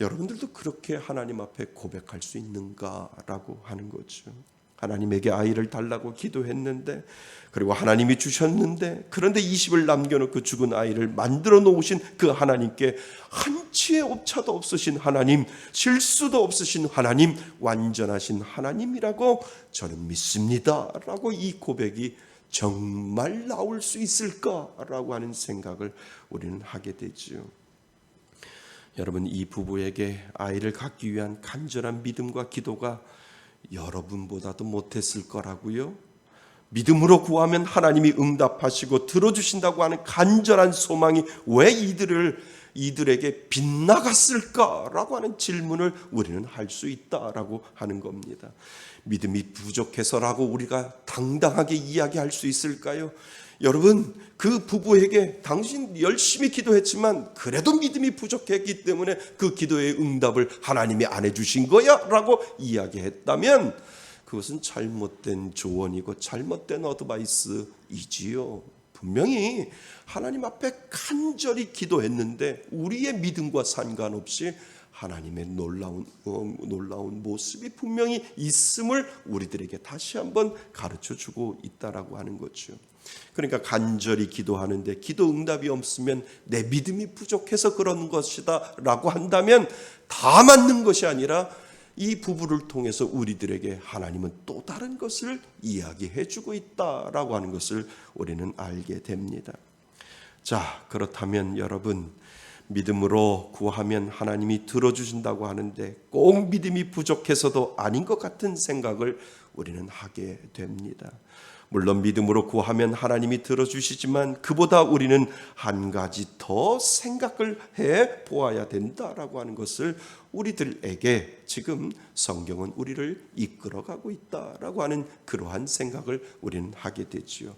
여러분들도 그렇게 하나님 앞에 고백할 수 있는가라고 하는 거죠. 하나님에게 아이를 달라고 기도했는데, 그리고 하나님이 주셨는데, 그런데 20을 남겨놓고 죽은 아이를 만들어 놓으신 그 하나님께 한치의 오차도 없으신 하나님, 실수도 없으신 하나님, 완전하신 하나님이라고 저는 믿습니다 라고 이 고백이 정말 나올 수 있을까라고 하는 생각을 우리는 하게 되죠. 여러분, 이 부부에게 아이를 갖기 위한 간절한 믿음과 기도가 여러분보다도 못했을 거라고요? 믿음으로 구하면 하나님이 응답하시고 들어주신다고 하는 간절한 소망이 왜 이들에게 빗나갔을까라고 하는 질문을 우리는 할 수 있다라고 하는 겁니다. 믿음이 부족해서라고 우리가 당당하게 이야기할 수 있을까요? 여러분, 그 부부에게 당신 열심히 기도했지만 그래도 믿음이 부족했기 때문에 그 기도의 응답을 하나님이 안 해주신 거야 라고 이야기했다면 그것은 잘못된 조언이고 잘못된 어드바이스이지요. 분명히 하나님 앞에 간절히 기도했는데 우리의 믿음과 상관없이 하나님의 놀라운 모습이 분명히 있음을 우리들에게 다시 한번 가르쳐주고 있다라고 하는 거죠. 그러니까 간절히 기도하는데 기도 응답이 없으면 내 믿음이 부족해서 그런 것이다 라고 한다면 다 맞는 것이 아니라 이 부부를 통해서 우리들에게 하나님은 또 다른 것을 이야기해 주고 있다라고 하는 것을 우리는 알게 됩니다. 자, 그렇다면 여러분, 믿음으로 구하면 하나님이 들어주신다고 하는데 꼭 믿음이 부족해서도 아닌 것 같은 생각을 우리는 하게 됩니다. 물론 믿음으로 구하면 하나님이 들어주시지만 그보다 우리는 한 가지 더 생각을 해 보아야 된다라고 하는 것을 우리들에게 지금 성경은 우리를 이끌어가고 있다라고 하는 그러한 생각을 우리는 하게 되지요.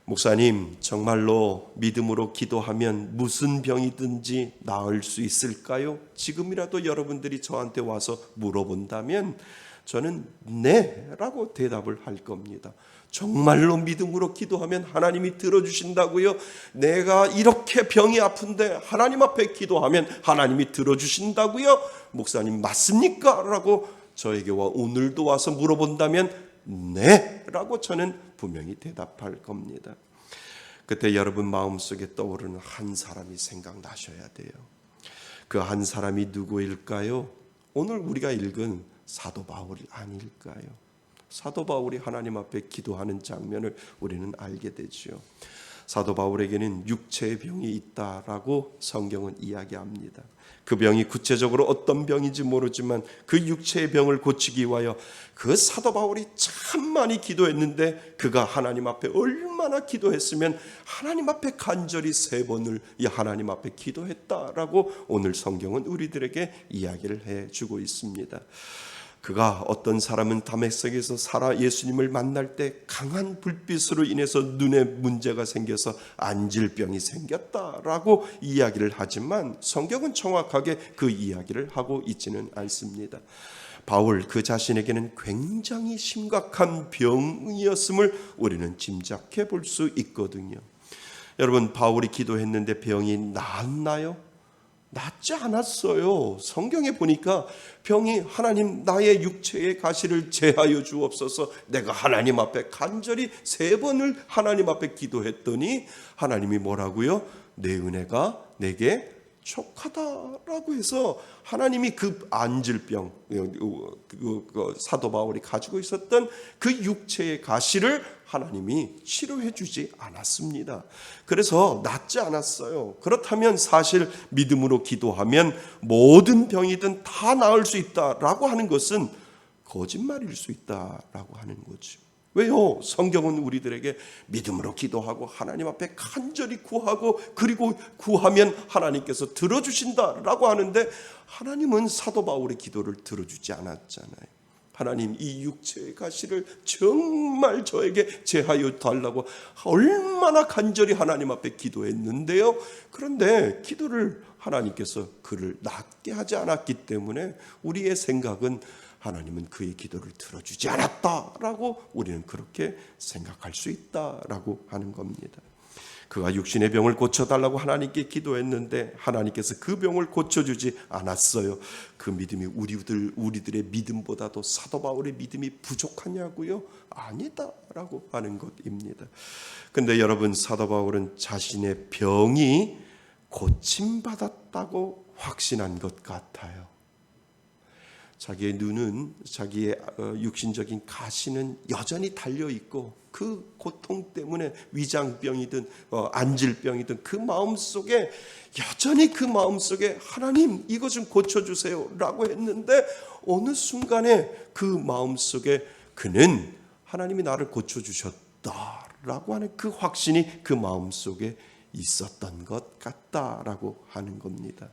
목사님, 정말로 믿음으로 기도하면 무슨 병이든지 나을 수 있을까요? 지금이라도 여러분들이 저한테 와서 물어본다면 저는 네 라고 대답을 할 겁니다. 정말로 믿음으로 기도하면 하나님이 들어주신다고요? 내가 이렇게 병이 아픈데 하나님 앞에 기도하면 하나님이 들어주신다고요? 목사님 맞습니까? 라고 저에게 오늘도 와서 물어본다면 네 라고 저는 분명히 대답할 겁니다. 그때 여러분 마음속에 떠오르는 한 사람이 생각나셔야 돼요. 그 한 사람이 누구일까요? 오늘 우리가 읽은 사도 바울이 아닐까요? 사도 바울이 하나님 앞에 기도하는 장면을 우리는 알게 되죠. 사도 바울에게는 육체의 병이 있다라고 성경은 이야기합니다. 그 병이 구체적으로 어떤 병인지 모르지만 그 육체의 병을 고치기 위하여 그 사도 바울이 참 많이 기도했는데 그가 하나님 앞에 얼마나 기도했으면 하나님 앞에 간절히 3번을 이 하나님 앞에 기도했다라고 오늘 성경은 우리들에게 이야기를 해주고 있습니다. 그가 어떤 사람은 다메섹에서 살아 예수님을 만날 때 강한 불빛으로 인해서 눈에 문제가 생겨서 안질병이 생겼다라고 이야기를 하지만 성경은 정확하게 그 이야기를 하고 있지는 않습니다. 바울 그 자신에게는 굉장히 심각한 병이었음을 우리는 짐작해 볼 수 있거든요. 여러분, 바울이 기도했는데 병이 나았나요? 낫지 않았어요. 성경에 보니까 병이 하나님 나의 육체의 가시를 제하여 주옵소서, 내가 하나님 앞에 간절히 3번을 하나님 앞에 기도했더니 하나님이 뭐라고요? 내 은혜가 내게 족하다라고 해서 하나님이 그 안질병, 사도 바울이 가지고 있었던 그 육체의 가시를 하나님이 치료해 주지 않았습니다. 그래서 낫지 않았어요. 그렇다면 사실 믿음으로 기도하면 모든 병이든 다 나을 수 있다라고 하는 것은 거짓말일 수 있다라고 하는 거죠. 왜요? 성경은 우리들에게 믿음으로 기도하고 하나님 앞에 간절히 구하고 그리고 구하면 하나님께서 들어주신다라고 하는데 하나님은 사도 바울의 기도를 들어주지 않았잖아요. 하나님, 이 육체의 가시를 정말 저에게 제하여 달라고 얼마나 간절히 하나님 앞에 기도했는데요. 그런데 기도를 하나님께서 그를 낫게 하지 않았기 때문에 우리의 생각은 하나님은 그의 기도를 들어주지 않았다라고 우리는 그렇게 생각할 수 있다라고 하는 겁니다. 그가 육신의 병을 고쳐달라고 하나님께 기도했는데 하나님께서 그 병을 고쳐주지 않았어요. 그 믿음이 우리들의 믿음보다도 사도 바울의 믿음이 부족하냐고요? 아니다라고 하는 것입니다. 근데 여러분, 사도 바울은 자신의 병이 고침받았다고 확신한 것 같아요. 자기의 눈은, 자기의 육신적인 가시는 여전히 달려있고 그 고통 때문에 위장병이든 안질병이든 그 마음속에 여전히 그 마음속에 하나님 이것 좀 고쳐주세요 라고 했는데 어느 순간에 그 마음속에 그는 하나님이 나를 고쳐주셨다라고 하는 그 확신이 그 마음속에 있었던 것 같다라고 하는 겁니다.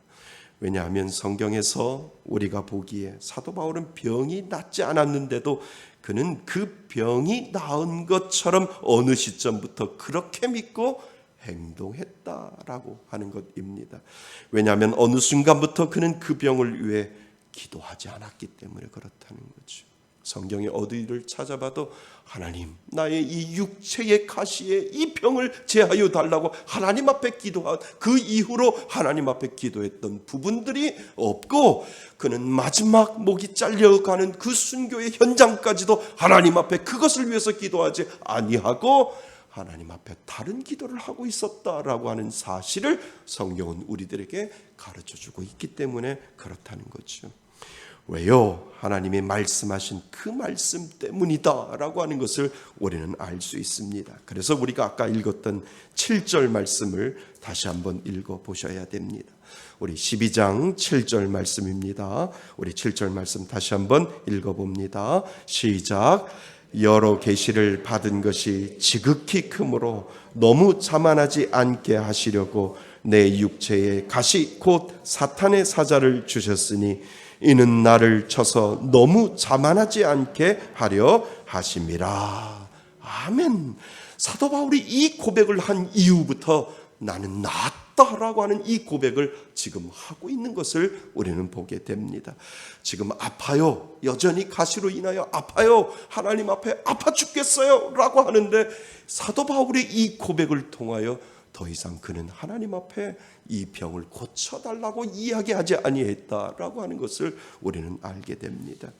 왜냐하면 성경에서 우리가 보기에 사도 바울은 병이 낫지 않았는데도 그는 그 병이 나은 것처럼 어느 시점부터 그렇게 믿고 행동했다라고 하는 것입니다. 왜냐하면 어느 순간부터 그는 그 병을 위해 기도하지 않았기 때문에 그렇다는 거죠. 성경의 어디를 찾아봐도 하나님, 나의 이 육체의 가시에 이 병을 제하여 달라고 하나님 앞에 기도한 그 이후로 하나님 앞에 기도했던 부분들이 없고 그는 마지막 목이 잘려가는 그 순교의 현장까지도 하나님 앞에 그것을 위해서 기도하지 아니하고 하나님 앞에 다른 기도를 하고 있었다라고 하는 사실을 성경은 우리들에게 가르쳐주고 있기 때문에 그렇다는 거죠. 왜요? 하나님이 말씀하신 그 말씀 때문이다 라고 하는 것을 우리는 알 수 있습니다. 그래서 우리가 아까 읽었던 7절 말씀을 다시 한번 읽어보셔야 됩니다. 우리 12장 7절 말씀입니다. 우리 7절 말씀 다시 한번 읽어봅니다. 시작. 여러 계시를 받은 것이 지극히 크므로 너무 자만하지 않게 하시려고 내 육체에 가시 곧 사탄의 사자를 주셨으니 이는 나를 쳐서 너무 자만하지 않게 하려 하심이라. 아멘. 사도 바울이 이 고백을 한 이후부터 나는 낫다라고 하는 이 고백을 지금 하고 있는 것을 우리는 보게 됩니다. 지금 아파요. 여전히 가시로 인하여 아파요. 하나님 앞에 아파 죽겠어요 라고 하는데 사도 바울의 이 고백을 통하여 더 이상 그는 하나님 앞에 이 병을 고쳐달라고 이야기하지 아니했다라고 하는 것을 우리는 알게 됩니다.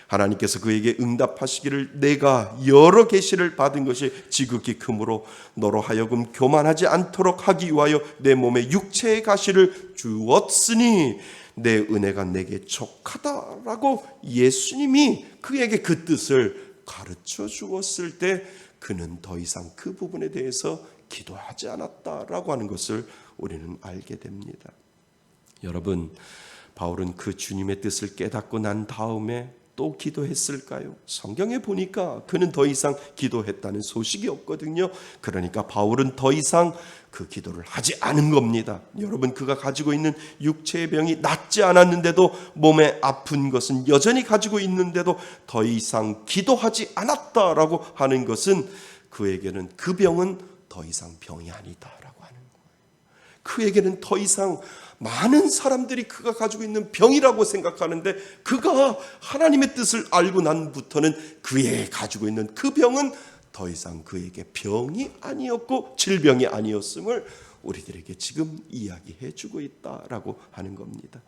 하나님께서 그에게 응답하시기를 내가 여러 계시를 받은 것이 지극히 크므로 너로 하여금 교만하지 않도록 하기 위하여 내 몸에 육체의 가시를 주었으니 내 은혜가 내게 족하다라고 예수님이 그에게 그 뜻을 가르쳐 주었을 때 그는 더 이상 그 부분에 대해서 기도하지 않았다라고 하는 것을 우리는 알게 됩니다. 여러분, 바울은 그 주님의 뜻을 깨닫고 난 다음에 또 기도했을까요? 성경에 보니까 그는 더 이상 기도했다는 소식이 없거든요. 그러니까 바울은 더 이상 그 기도를 하지 않은 겁니다. 여러분, 그가 가지고 있는 육체의 병이 낫지 않았는데도 몸에 아픈 것은 여전히 가지고 있는데도 더 이상 기도하지 않았다라고 하는 것은 그에게는 그 병은 더 이상 병이 아니다라고 하는 거예요. 그에게는 더 이상 많은 사람들이 그가 가지고 있는 병이라고 생각하는데 그가 하나님의 뜻을 알고 난부터는 그의 가지고 있는 그 병은 더 이상 그에게 병이 아니었고 질병이 아니었음을 우리들에게 지금 이야기해 주고 있다라고 하는 겁니다.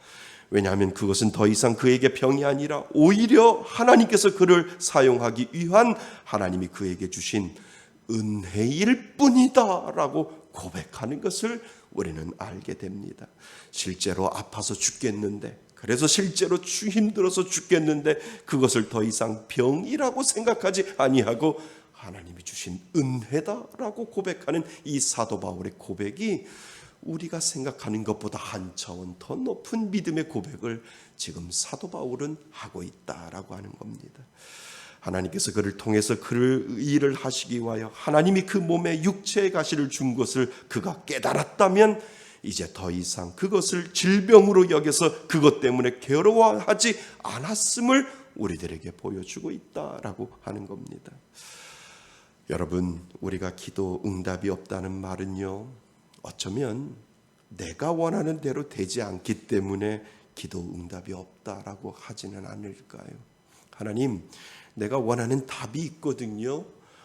왜냐하면 그것은 더 이상 그에게 병이 아니라 오히려 하나님께서 그를 사용하기 위한 하나님이 그에게 주신 은혜일 뿐이다라고 고백하는 것을 우리는 알게 됩니다. 실제로 아파서 죽겠는데, 그래서 실제로 힘들어서 죽겠는데 그것을 더 이상 병이라고 생각하지 아니하고 하나님이 주신 은혜다라고 고백하는 이 사도 바울의 고백이 우리가 생각하는 것보다 한 차원 더 높은 믿음의 고백을 지금 사도 바울은 하고 있다라고 하는 겁니다. 하나님께서 그를 통해서 그 일을 하시기 위하여 하나님이 그 몸에 육체의 가시를 준 것을 그가 깨달았다면 이제 더 이상 그것을 질병으로 여겨서 그것 때문에 괴로워하지 않았음을 우리들에게 보여주고 있다라고 하는 겁니다. 여러분, 우리가 기도 응답이 없다는 말은요, 어쩌면 내가 원하는 대로 되지 않기 때문에 기도 응답이 없다라고 하지는 않을까요? 하나님, 내가 원하는 답이 있거든요.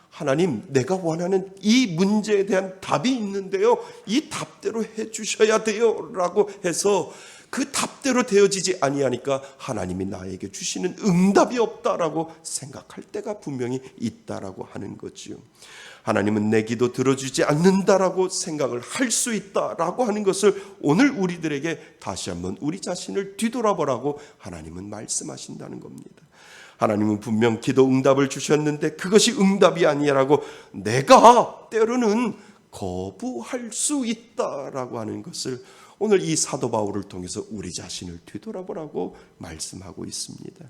하나님, 내가 원하는 이 문제에 대한 답이 있는데요, 이 답대로 해주셔야 돼요 라고 해서 그 답대로 되어지지 아니하니까 하나님이 나에게 주시는 응답이 없다라고 생각할 때가 분명히 있다라고 하는 거지요. 하나님은 내 기도 들어주지 않는다라고 생각을 할 수 있다라고 하는 것을 오늘 우리들에게 다시 한번 우리 자신을 뒤돌아보라고 하나님은 말씀하신다는 겁니다. 하나님은 분명 기도 응답을 주셨는데 그것이 응답이 아니라고 내가 때로는 거부할 수 있다라고 하는 것을 오늘 이 사도 바울을 통해서 우리 자신을 뒤돌아보라고 말씀하고 있습니다.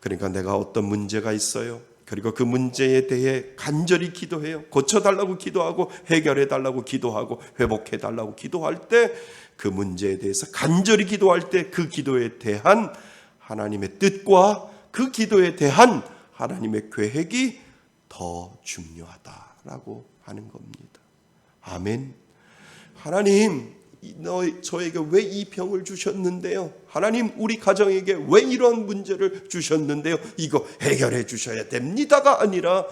그러니까 내가 어떤 문제가 있어요. 그리고 그 문제에 대해 간절히 기도해요. 고쳐달라고 기도하고 해결해달라고 기도하고 회복해달라고 기도할 때 그 문제에 대해서 간절히 기도할 때 그 기도에 대한 하나님의 뜻과 그 기도에 대한 하나님의 계획이 더 중요하다라고 하는 겁니다. 아멘. 하나님, 저에게 왜 이 병을 주셨는데요? 하나님, 우리 가정에게 왜 이런 문제를 주셨는데요? 이거 해결해 주셔야 됩니다가 아니라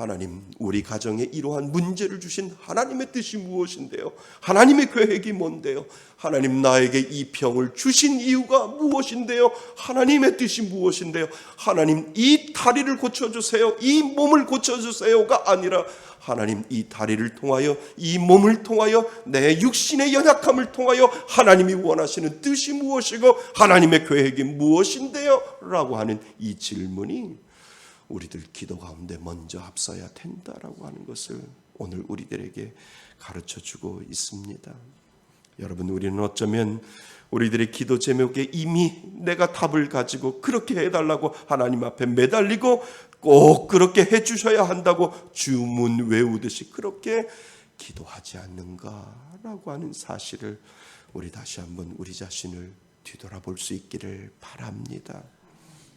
하나님, 우리 가정에 이러한 문제를 주신 하나님의 뜻이 무엇인데요? 하나님의 계획이 뭔데요? 하나님, 나에게 이 병을 주신 이유가 무엇인데요? 하나님의 뜻이 무엇인데요? 하나님, 이 다리를 고쳐주세요, 이 몸을 고쳐주세요가 아니라 하나님, 이 다리를 통하여, 이 몸을 통하여, 내 육신의 연약함을 통하여 하나님이 원하시는 뜻이 무엇이고 하나님의 계획이 무엇인데요? 라고 하는 이 질문이 우리들 기도 가운데 먼저 앞서야 된다라고 하는 것을 오늘 우리들에게 가르쳐주고 있습니다. 여러분, 우리는 어쩌면 우리들의 기도 제목에 이미 내가 답을 가지고 그렇게 해달라고 하나님 앞에 매달리고 꼭 그렇게 해주셔야 한다고 주문 외우듯이 그렇게 기도하지 않는가라고 하는 사실을 우리 다시 한번 우리 자신을 뒤돌아볼 수 있기를 바랍니다.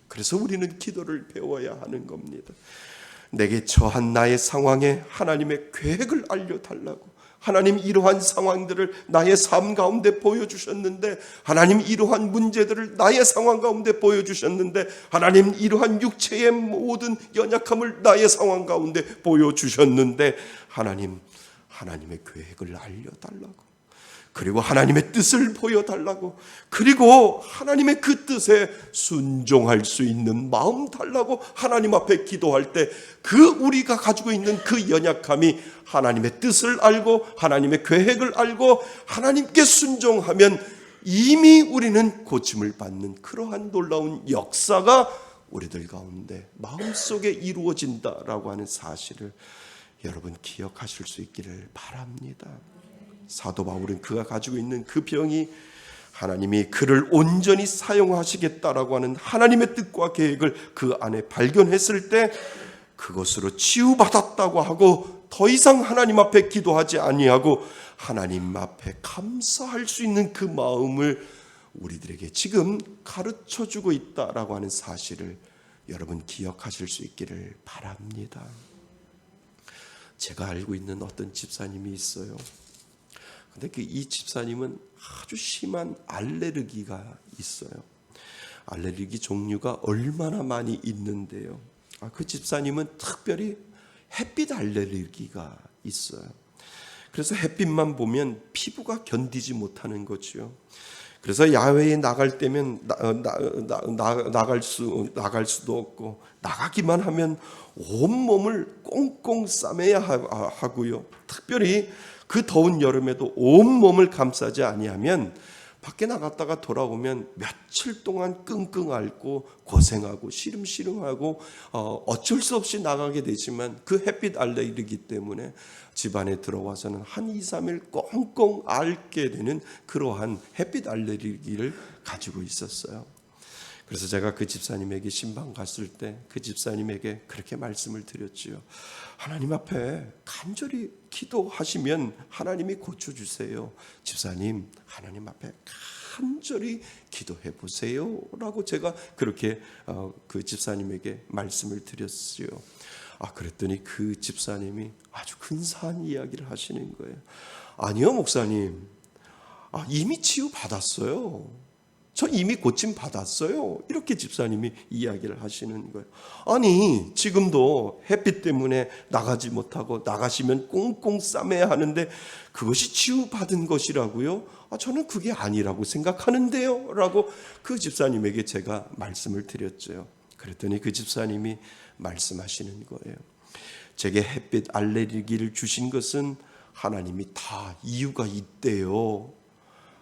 그래서 우리는 기도를 배워야 하는 겁니다. 내게 처한 나의 상황에 하나님의 계획을 알려달라고. 하나님, 이러한 상황들을 나의 삶 가운데 보여주셨는데, 하나님, 이러한 문제들을 나의 상황 가운데 보여주셨는데, 하나님, 이러한 육체의 모든 연약함을 나의 상황 가운데 보여주셨는데, 하나님, 하나님의 계획을 알려달라고. 그리고 하나님의 뜻을 보여달라고. 그리고 하나님의 그 뜻에 순종할 수 있는 마음 달라고 하나님 앞에 기도할 때 그 우리가 가지고 있는 그 연약함이 하나님의 뜻을 알고 하나님의 계획을 알고 하나님께 순종하면 이미 우리는 고침을 받는 그러한 놀라운 역사가 우리들 가운데 마음속에 이루어진다라고 하는 사실을 여러분 기억하실 수 있기를 바랍니다. 사도 바울은 그가 가지고 있는 그 병이 하나님이 그를 온전히 사용하시겠다라고 하는 하나님의 뜻과 계획을 그 안에 발견했을 때 그것으로 치유받았다고 하고 더 이상 하나님 앞에 기도하지 아니하고 하나님 앞에 감사할 수 있는 그 마음을 우리들에게 지금 가르쳐주고 있다라고 하는 사실을 여러분 기억하실 수 있기를 바랍니다. 제가 알고 있는 어떤 집사님이 있어요. 근데 이 집사님은 아주 심한 알레르기가 있어요. 알레르기 종류가 얼마나 많이 있는데요. 그 집사님은 특별히 햇빛 알레르기가 있어요. 그래서 햇빛만 보면 피부가 견디지 못하는 거죠. 그래서 야외에 나갈 때면 나갈 수도 없고 나가기만 하면 온몸을 꽁꽁 싸매야 하고요. 특별히 그 더운 여름에도 온몸을 감싸지 아니하면 밖에 나갔다가 돌아오면 며칠 동안 끙끙 앓고 고생하고 시름시름하고 어쩔 수 없이 나가게 되지만 그 햇빛 알레르기 때문에 집안에 들어와서는 한 2, 3일 꽁꽁 앓게 되는 그러한 햇빛 알레르기를 가지고 있었어요. 그래서 제가 그 집사님에게 신방 갔을 때 그 집사님에게 그렇게 말씀을 드렸지요. 하나님 앞에 간절히 기도하시면 하나님이 고쳐주세요. 집사님, 하나님 앞에 간절히 기도해 보세요 라고 제가 그렇게 그 집사님에게 말씀을 드렸어요. 그랬더니 그 집사님이 아주 근사한 이야기를 하시는 거예요. 아니요, 목사님, 이미 치유 받았어요. 저 이미 고침 받았어요. 이렇게 집사님이 이야기를 하시는 거예요. 아니, 지금도 햇빛 때문에 나가지 못하고 나가시면 꽁꽁 싸매야 하는데 그것이 치유받은 것이라고요? 저는 그게 아니라고 생각하는데요 라고 그 집사님에게 제가 말씀을 드렸죠. 그랬더니 그 집사님이 말씀하시는 거예요. 제게 햇빛 알레르기를 주신 것은 하나님이 다 이유가 있대요.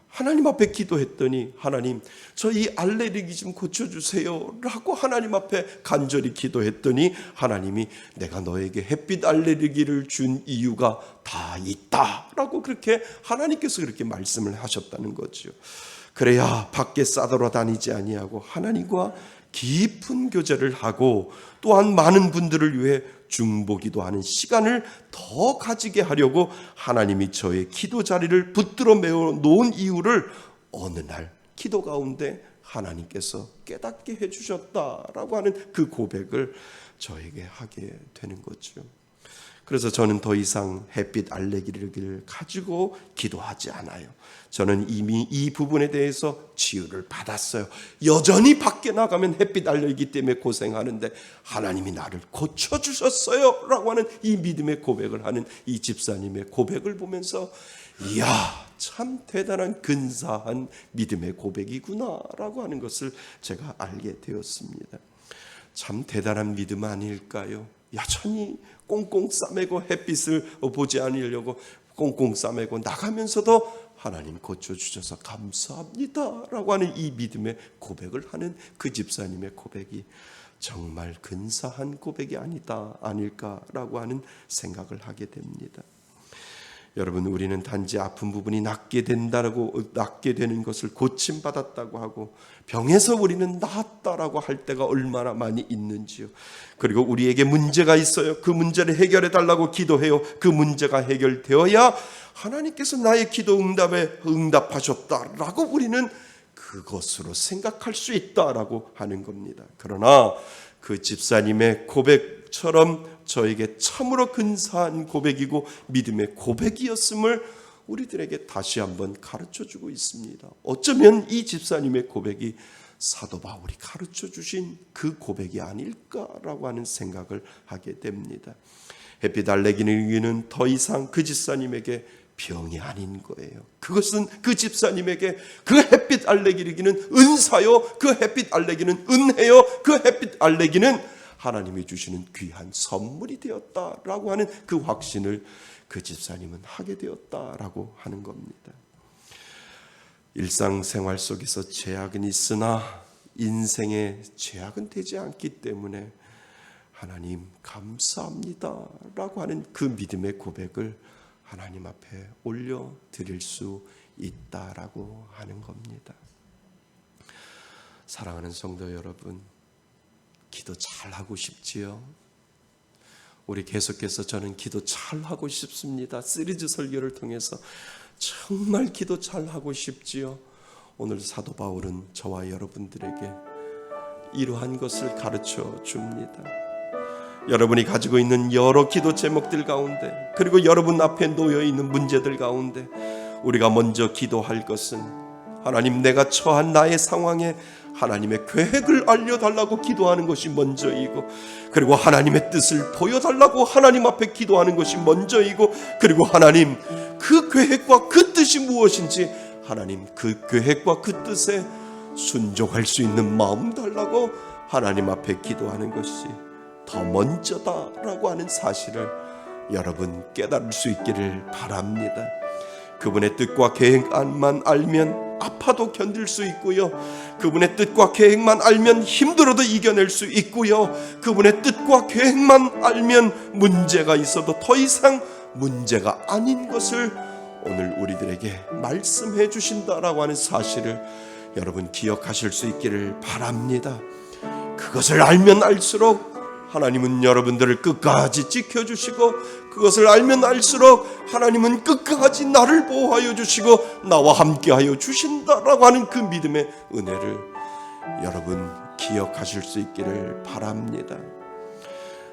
하나님 앞에 기도했더니 하나님, 저 이 알레르기 좀 고쳐주세요 라고 하나님 앞에 간절히 기도했더니 하나님이 내가 너에게 햇빛 알레르기를 준 이유가 다 있다 라고 그렇게 하나님께서 그렇게 말씀을 하셨다는 거죠. 그래야 밖에 싸돌아다니지 아니하고 하나님과 깊은 교제를 하고 또한 많은 분들을 위해 중보기도 하는 시간을 더 가지게 하려고 하나님이 저의 기도 자리를 붙들어 메워 놓은 이유를 어느 날 기도 가운데 하나님께서 깨닫게 해주셨다라고 하는 그 고백을 저에게 하게 되는 거죠. 그래서 저는 더 이상 햇빛 알레르기를 가지고 기도하지 않아요. 저는 이미 이 부분에 대해서 치유를 받았어요. 여전히 밖에 나가면 햇빛 알레르기 때문에 고생하는데 하나님이 나를 고쳐주셨어요 라고 하는 이 믿음의 고백을 하는 이 집사님의 고백을 보면서 이야, 참 대단한 근사한 믿음의 고백이구나 라고 하는 것을 제가 알게 되었습니다. 참 대단한 믿음 아닐까요? 여전히 꽁꽁 싸매고 햇빛을 보지 않으려고 꽁꽁 싸매고 나가면서도 하나님 고쳐주셔서 감사합니다 라고 하는 이 믿음의 고백을 하는 그 집사님의 고백이 정말 근사한 고백이 아닐까라고 하는 생각을 하게 됩니다. 여러분, 우리는 단지 아픈 부분이 낫게 되는 것을 고침받았다고 하고 병에서 우리는 나았다라고 할 때가 얼마나 많이 있는지요. 그리고 우리에게 문제가 있어요. 그 문제를 해결해 달라고 기도해요. 그 문제가 해결되어야 하나님께서 나의 기도 응답에 응답하셨다라고 우리는 그것으로 생각할 수 있다라고 하는 겁니다. 그러나 그 집사님의 고백처럼 저에게 참으로 근사한 고백이고 믿음의 고백이었음을 우리들에게 다시 한번 가르쳐주고 있습니다. 어쩌면 이 집사님의 고백이 사도 바울이 가르쳐 주신 그 고백이 아닐까라고 하는 생각을 하게 됩니다. 햇빛 알레르기는 더 이상 그 집사님에게 병이 아닌 거예요. 그것은 그 집사님에게 그 햇빛 알레르기는 은사요, 그 햇빛 알레르기는 은혜요, 그 햇빛 알레르기는 하나님이 주시는 귀한 선물이 되었다라고 하는 그 확신을 그 집사님은 하게 되었다라고 하는 겁니다. 일상생활 속에서 제약은 있으나 인생의 제약은 되지 않기 때문에 하나님 감사합니다라고 하는 그 믿음의 고백을 하나님 앞에 올려드릴 수 있다라고 하는 겁니다. 사랑하는 성도 여러분, 기도 잘하고 싶지요? 우리 계속해서 저는 기도 잘하고 싶습니다. 시리즈 설교를 통해서 정말 기도 잘하고 싶지요? 오늘 사도 바울은 저와 여러분들에게 이러한 것을 가르쳐 줍니다. 여러분이 가지고 있는 여러 기도 제목들 가운데, 그리고 여러분 앞에 놓여 있는 문제들 가운데 우리가 먼저 기도할 것은 하나님, 내가 처한 나의 상황에 하나님의 계획을 알려달라고 기도하는 것이 먼저이고, 그리고 하나님의 뜻을 보여달라고 하나님 앞에 기도하는 것이 먼저이고, 그리고 하나님 그 계획과 그 뜻이 무엇인지 하나님 그 계획과 그 뜻에 순종할 수 있는 마음 달라고 하나님 앞에 기도하는 것이 더 먼저다라고 하는 사실을 여러분 깨달을 수 있기를 바랍니다. 그분의 뜻과 계획만 알면 아파도 견딜 수 있고요. 그분의 뜻과 계획만 알면 힘들어도 이겨낼 수 있고요. 그분의 뜻과 계획만 알면 문제가 있어도 더 이상 문제가 아닌 것을 오늘 우리들에게 말씀해 주신다라고 하는 사실을 여러분 기억하실 수 있기를 바랍니다. 그것을 알면 알수록 하나님은 여러분들을 끝까지 지켜주시고, 그것을 알면 알수록 하나님은 끝까지 나를 보호하여 주시고 나와 함께하여 주신다라고 하는 그 믿음의 은혜를 여러분 기억하실 수 있기를 바랍니다.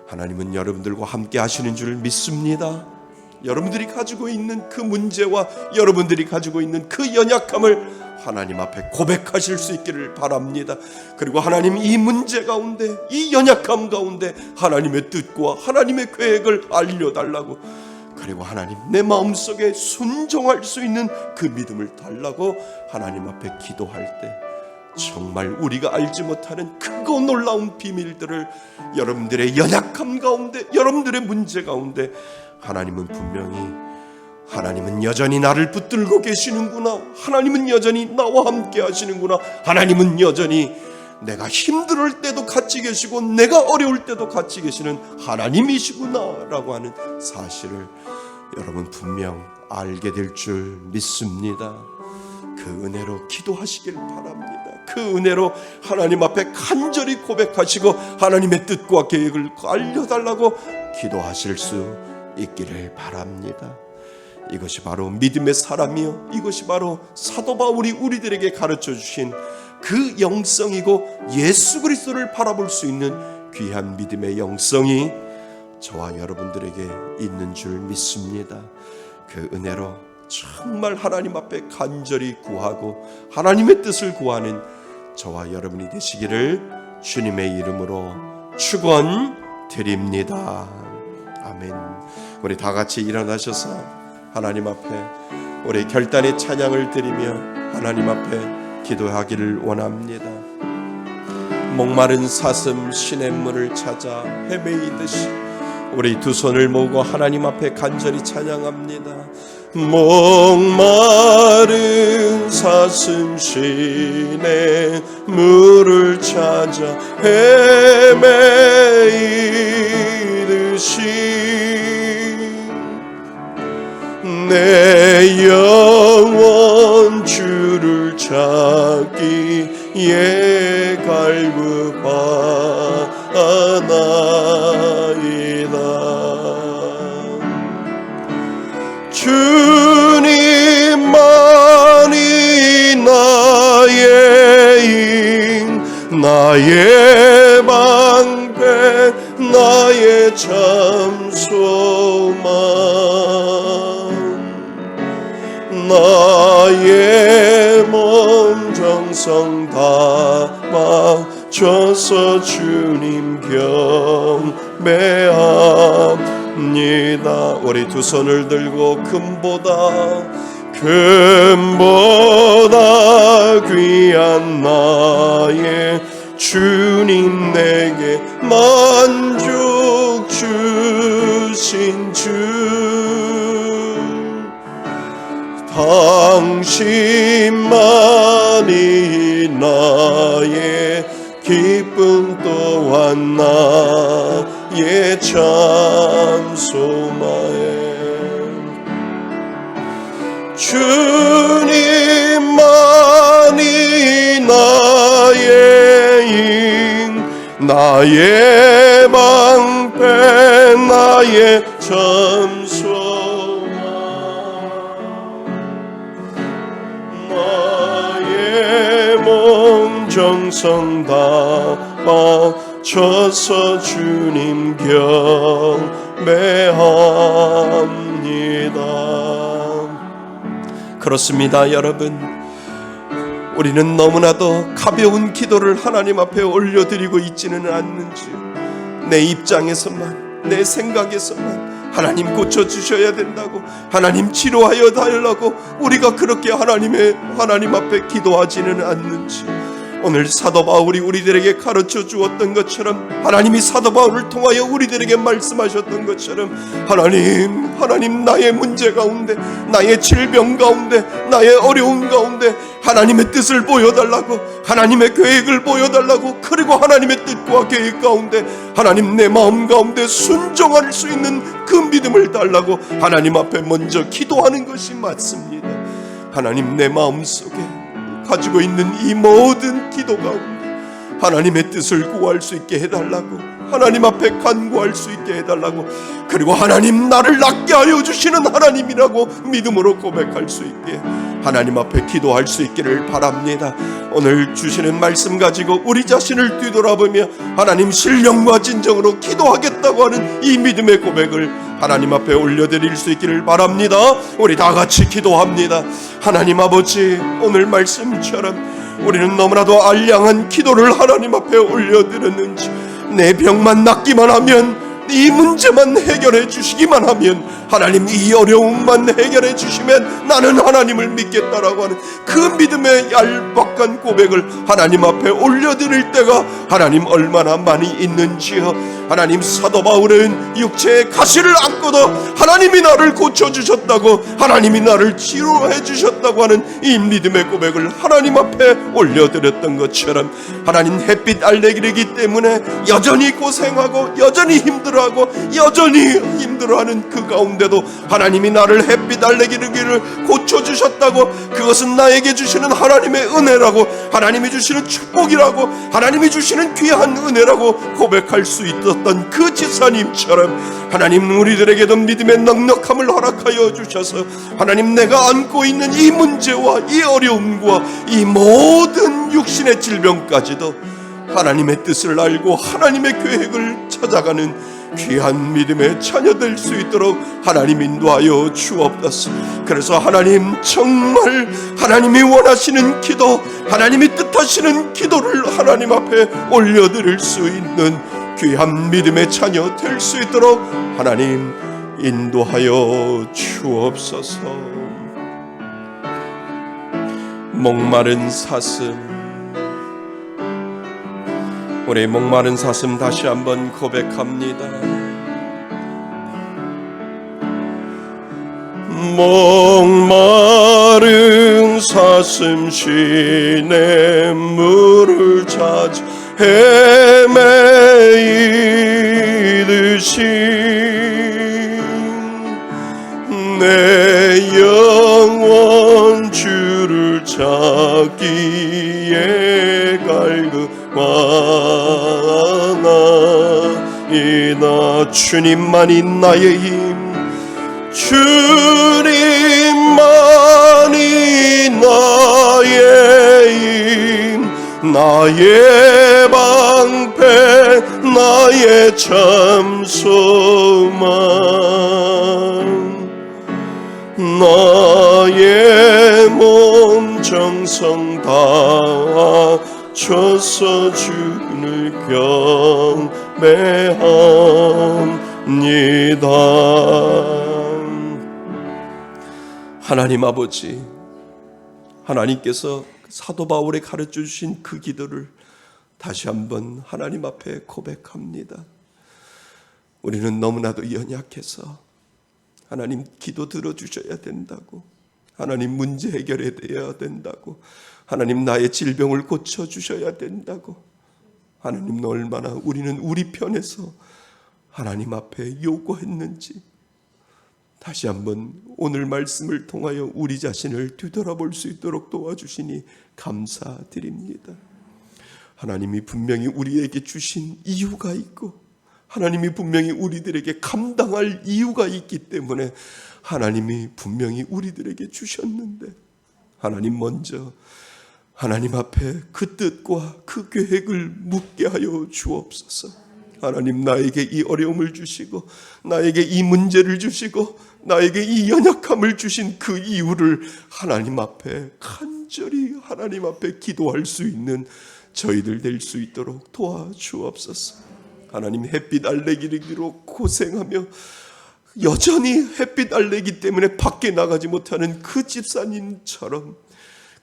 하나님은 여러분들과 함께 하시는 줄 믿습니다. 여러분들이 가지고 있는 그 문제와 여러분들이 가지고 있는 그 연약함을 하나님 앞에 고백하실 수 있기를 바랍니다. 그리고 하나님, 이 문제 가운데, 이 연약함 가운데 하나님의 뜻과 하나님의 계획을 알려달라고, 그리고 하나님 내 마음속에 순종할 수 있는 그 믿음을 달라고 하나님 앞에 기도할 때 정말 우리가 알지 못하는 크고 놀라운 비밀들을 여러분들의 연약함 가운데, 여러분들의 문제 가운데 하나님은 분명히, 하나님은 여전히 나를 붙들고 계시는구나, 하나님은 여전히 나와 함께 하시는구나, 하나님은 여전히 내가 힘들 때도 같이 계시고 내가 어려울 때도 같이 계시는 하나님이시구나 라고 하는 사실을 여러분 분명 알게 될 줄 믿습니다. 그 은혜로 기도하시길 바랍니다. 그 은혜로 하나님 앞에 간절히 고백하시고 하나님의 뜻과 계획을 알려달라고 기도하실 수 있기를 바랍니다. 이것이 바로 믿음의 사람이요, 이것이 바로 사도 바울이 우리들에게 가르쳐 주신 그 영성이고, 예수 그리스도를 바라볼 수 있는 귀한 믿음의 영성이 저와 여러분들에게 있는 줄 믿습니다. 그 은혜로 정말 하나님 앞에 간절히 구하고 하나님의 뜻을 구하는 저와 여러분이 되시기를 주님의 이름으로 축원드립니다. 아멘. 우리 다 같이 일어나셔서 하나님 앞에 우리 결단의 찬양을 드리며 하나님 앞에 기도하기를 원합니다. 목마른 사슴 시냇물을 찾아 헤매이듯이 우리 두 손을 모으고 하나님 앞에 간절히 찬양합니다. 목마른 사슴 시냇물을 찾아 헤매이듯이 내 영혼 주를 찾기에 갈급하나이다. 주님만이 나의 힘, 나의 방패, 나의 참 소망, 나의 몸 정성 다 바쳐서 주님 경배합니다. 우리 두 손을 들고 금보다 귀한 나의 주님, 내게 만족 주신 주, 당신만이 나의 기쁨 또한 나의 참 소망. 주님만이 나의 힘, 나의 방패, 나의 참 소망, 나의 몸 정성 다 바쳐서 주님 경배합니다. 그렇습니다, 여러분. 우리는 너무나도 가벼운 기도를 하나님 앞에 올려드리고 있지는 않는지, 내 입장에서만, 내 생각에서만 하나님 고쳐주셔야 된다고, 하나님 치료하여 달라고 우리가 그렇게 하나님 앞에 기도하지는 않는지, 오늘 사도 바울이 우리들에게 가르쳐 주었던 것처럼, 하나님이 사도 바울을 통하여 우리들에게 말씀하셨던 것처럼, 하나님 나의 문제 가운데, 나의 질병 가운데, 나의 어려움 가운데 하나님의 뜻을 보여달라고, 하나님의 계획을 보여달라고, 그리고 하나님의 뜻과 계획 가운데 하나님 내 마음 가운데 순종할 수 있는 그 믿음을 달라고 하나님 앞에 먼저 기도하는 것이 맞습니다. 하나님, 내 마음속에 가지고 있는 이 모든 기도 가운데 하나님의 뜻을 구할 수 있게 해달라고, 하나님 앞에 간구할 수 있게 해달라고, 그리고 하나님 나를 낫게 하여 주시는 하나님이라고 믿음으로 고백할 수 있게 하나님 앞에 기도할 수 있기를 바랍니다. 오늘 주시는 말씀 가지고 우리 자신을 뒤돌아보며 하나님 신령과 진정으로 기도하겠다고 하는 이 믿음의 고백을 하나님 앞에 올려드릴 수 있기를 바랍니다. 우리 다 같이 기도합니다. 하나님 아버지, 오늘 말씀처럼 우리는 너무나도 알량한 기도를 하나님 앞에 올려드렸는지, 내 병만 낫기만 하면, 이 문제만 해결해 주시기만 하면, 하나님 이 어려움만 해결해 주시면 나는 하나님을 믿겠다라고 하는 그 믿음의 얄팍한 고백을 하나님 앞에 올려드릴 때가 하나님 얼마나 많이 있는지요. 하나님, 사도 바울은 육체의 가시를 안고도 하나님이 나를 고쳐주셨다고, 하나님이 나를 치료해 주셨다고 하는 이 믿음의 고백을 하나님 앞에 올려드렸던 것처럼, 하나님 햇빛 알레르기 때문에 여전히 고생하고 여전히 힘들어하고 여전히 힘들어하는 그 가운데도 하나님이 나를 햇빛 알레르기를 고쳐주셨다고, 그것은 나에게 주시는 하나님의 은혜라고, 하나님이 주시는 축복이라고, 하나님이 주시는 귀한 은혜라고 고백할 수 있었던 그 지사님처럼, 하나님 우리들에게도 믿음의 넉넉함을 허락하여 주셔서 하나님, 내가 안고 있는 이 문제와 이 어려움과 이 모든 육신의 질병까지도 하나님의 뜻을 알고 하나님의 계획을 찾아가는 귀한 믿음의 자녀 될 수 있도록 하나님 인도하여 주옵소서. 그래서 하나님, 정말 하나님이 원하시는 기도, 하나님이 뜻하시는 기도를 하나님 앞에 올려드릴 수 있는 귀한 믿음의 자녀 될 수 있도록 하나님 인도하여 주옵소서. 목마른 사슴, 우리 목마른 사슴 다시 한번 고백합니다. 목마른 사슴 시내 물을 찾아 헤매이듯이 내 영혼 주를 찾기에 갈급하나이다. 주님만이 나의 힘, 주님만이 나의 힘, 나의 방패, 나의 참 소망. 나의 몸 정성 다쳐서 주를 경배합니다. 하나님 아버지, 하나님께서 사도 바울에 가르쳐 주신 그 기도를 다시 한번 하나님 앞에 고백합니다. 우리는 너무나도 연약해서 하나님 기도 들어주셔야 된다고, 하나님 문제 해결해야 된다고, 하나님 나의 질병을 고쳐주셔야 된다고, 하나님 얼마나 우리는 우리 편에서 하나님 앞에 요구했는지 다시 한번 오늘 말씀을 통하여 우리 자신을 뒤돌아볼 수 있도록 도와주시니 감사드립니다. 하나님이 분명히 우리에게 주신 이유가 있고, 하나님이 분명히 우리들에게 감당할 이유가 있기 때문에 하나님이 분명히 우리들에게 주셨는데, 하나님 먼저 하나님 앞에 그 뜻과 그 계획을 묻게 하여 주옵소서. 하나님, 나에게 이 어려움을 주시고, 나에게 이 문제를 주시고, 나에게 이 연약함을 주신 그 이유를 하나님 앞에 간절히 하나님 앞에 기도할 수 있는 저희들 될 수 있도록 도와주옵소서. 하나님, 햇빛 알레르기로 고생하며 여전히 햇빛 알레르기 때문에 밖에 나가지 못하는 그 집사님처럼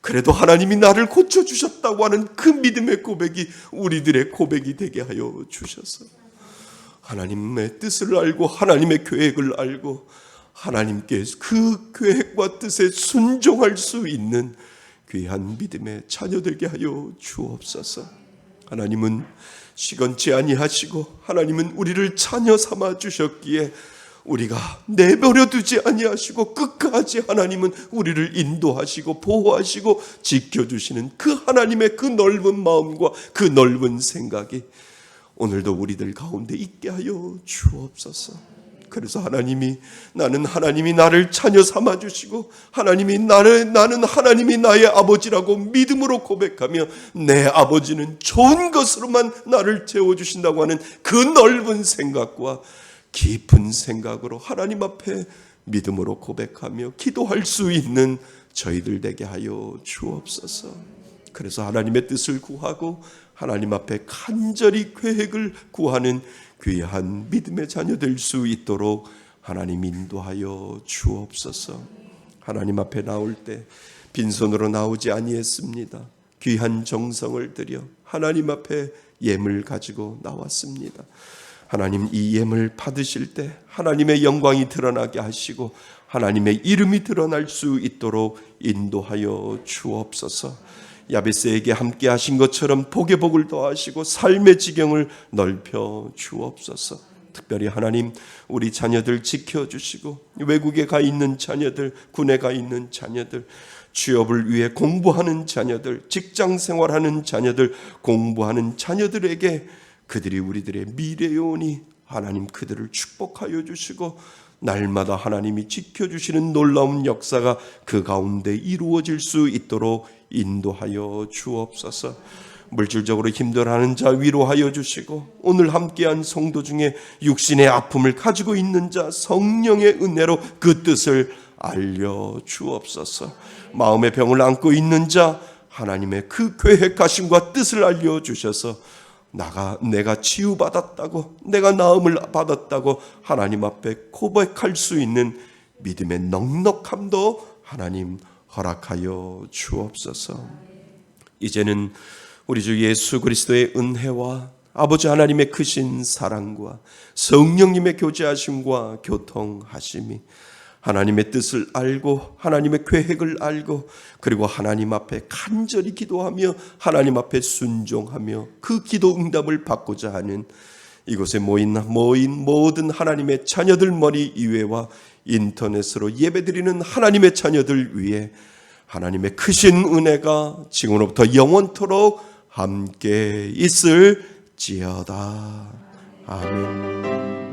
그래도 하나님이 나를 고쳐주셨다고 하는 그 믿음의 고백이 우리들의 고백이 되게 하여 주셔서 하나님의 뜻을 알고 하나님의 계획을 알고 하나님께 그 계획과 뜻에 순종할 수 있는 귀한 믿음의 자녀 되게 하여 주옵소서. 하나님은 시건치 아니하시고 하나님은 우리를 자녀 삼아 주셨기에 우리가 내버려 두지 아니하시고 끝까지 하나님은 우리를 인도하시고 보호하시고 지켜주시는 그 하나님의 그 넓은 마음과 그 넓은 생각이 오늘도 우리들 가운데 있게 하여 주옵소서. 그래서 나는 하나님이 나를 자녀 삼아 주시고 나는 하나님이 나의 아버지라고 믿음으로 고백하며 내 아버지는 좋은 것으로만 나를 채워주신다고 하는 그 넓은 생각과 깊은 생각으로 하나님 앞에 믿음으로 고백하며 기도할 수 있는 저희들 되게 하여 주옵소서. 그래서 하나님의 뜻을 구하고 하나님 앞에 간절히 계획을 구하는 귀한 믿음의 자녀 될 수 있도록 하나님 인도하여 주옵소서. 하나님 앞에 나올 때 빈손으로 나오지 아니했습니다. 귀한 정성을 들여 하나님 앞에 예물 가지고 나왔습니다. 하나님, 이 예물 받으실 때 하나님의 영광이 드러나게 하시고 하나님의 이름이 드러날 수 있도록 인도하여 주옵소서. 야베스에게 함께 하신 것처럼 복의 복을 더하시고 삶의 지경을 넓혀 주옵소서. 특별히 하나님, 우리 자녀들 지켜주시고 외국에 가 있는 자녀들, 군에 가 있는 자녀들, 취업을 위해 공부하는 자녀들, 직장 생활하는 자녀들, 공부하는 자녀들에게 그들이 우리들의 미래요원이 하나님 그들을 축복하여 주시고 날마다 하나님이 지켜주시는 놀라운 역사가 그 가운데 이루어질 수 있도록 인도하여 주옵소서. 물질적으로 힘들어하는 자 위로하여 주시고, 오늘 함께한 성도 중에 육신의 아픔을 가지고 있는 자 성령의 은혜로 그 뜻을 알려 주옵소서. 마음의 병을 안고 있는 자 하나님의 그 계획하심과 뜻을 알려 주셔서 내가 치유받았다고, 내가 나음을 받았다고 하나님 앞에 고백할 수 있는 믿음의 넉넉함도 하나님 허락하여 주옵소서. 이제는 우리 주 예수 그리스도의 은혜와 아버지 하나님의 크신 사랑과 성령님의 교제하심과 교통하심이, 하나님의 뜻을 알고 하나님의 계획을 알고, 그리고 하나님 앞에 간절히 기도하며 하나님 앞에 순종하며 그 기도 응답을 받고자 하는 이곳에 모인 모든 하나님의 자녀들 머리 이외와 인터넷으로 예배드리는 하나님의 자녀들 위해 하나님의 크신 은혜가 지금으로부터 영원토록 함께 있을지어다. 아멘.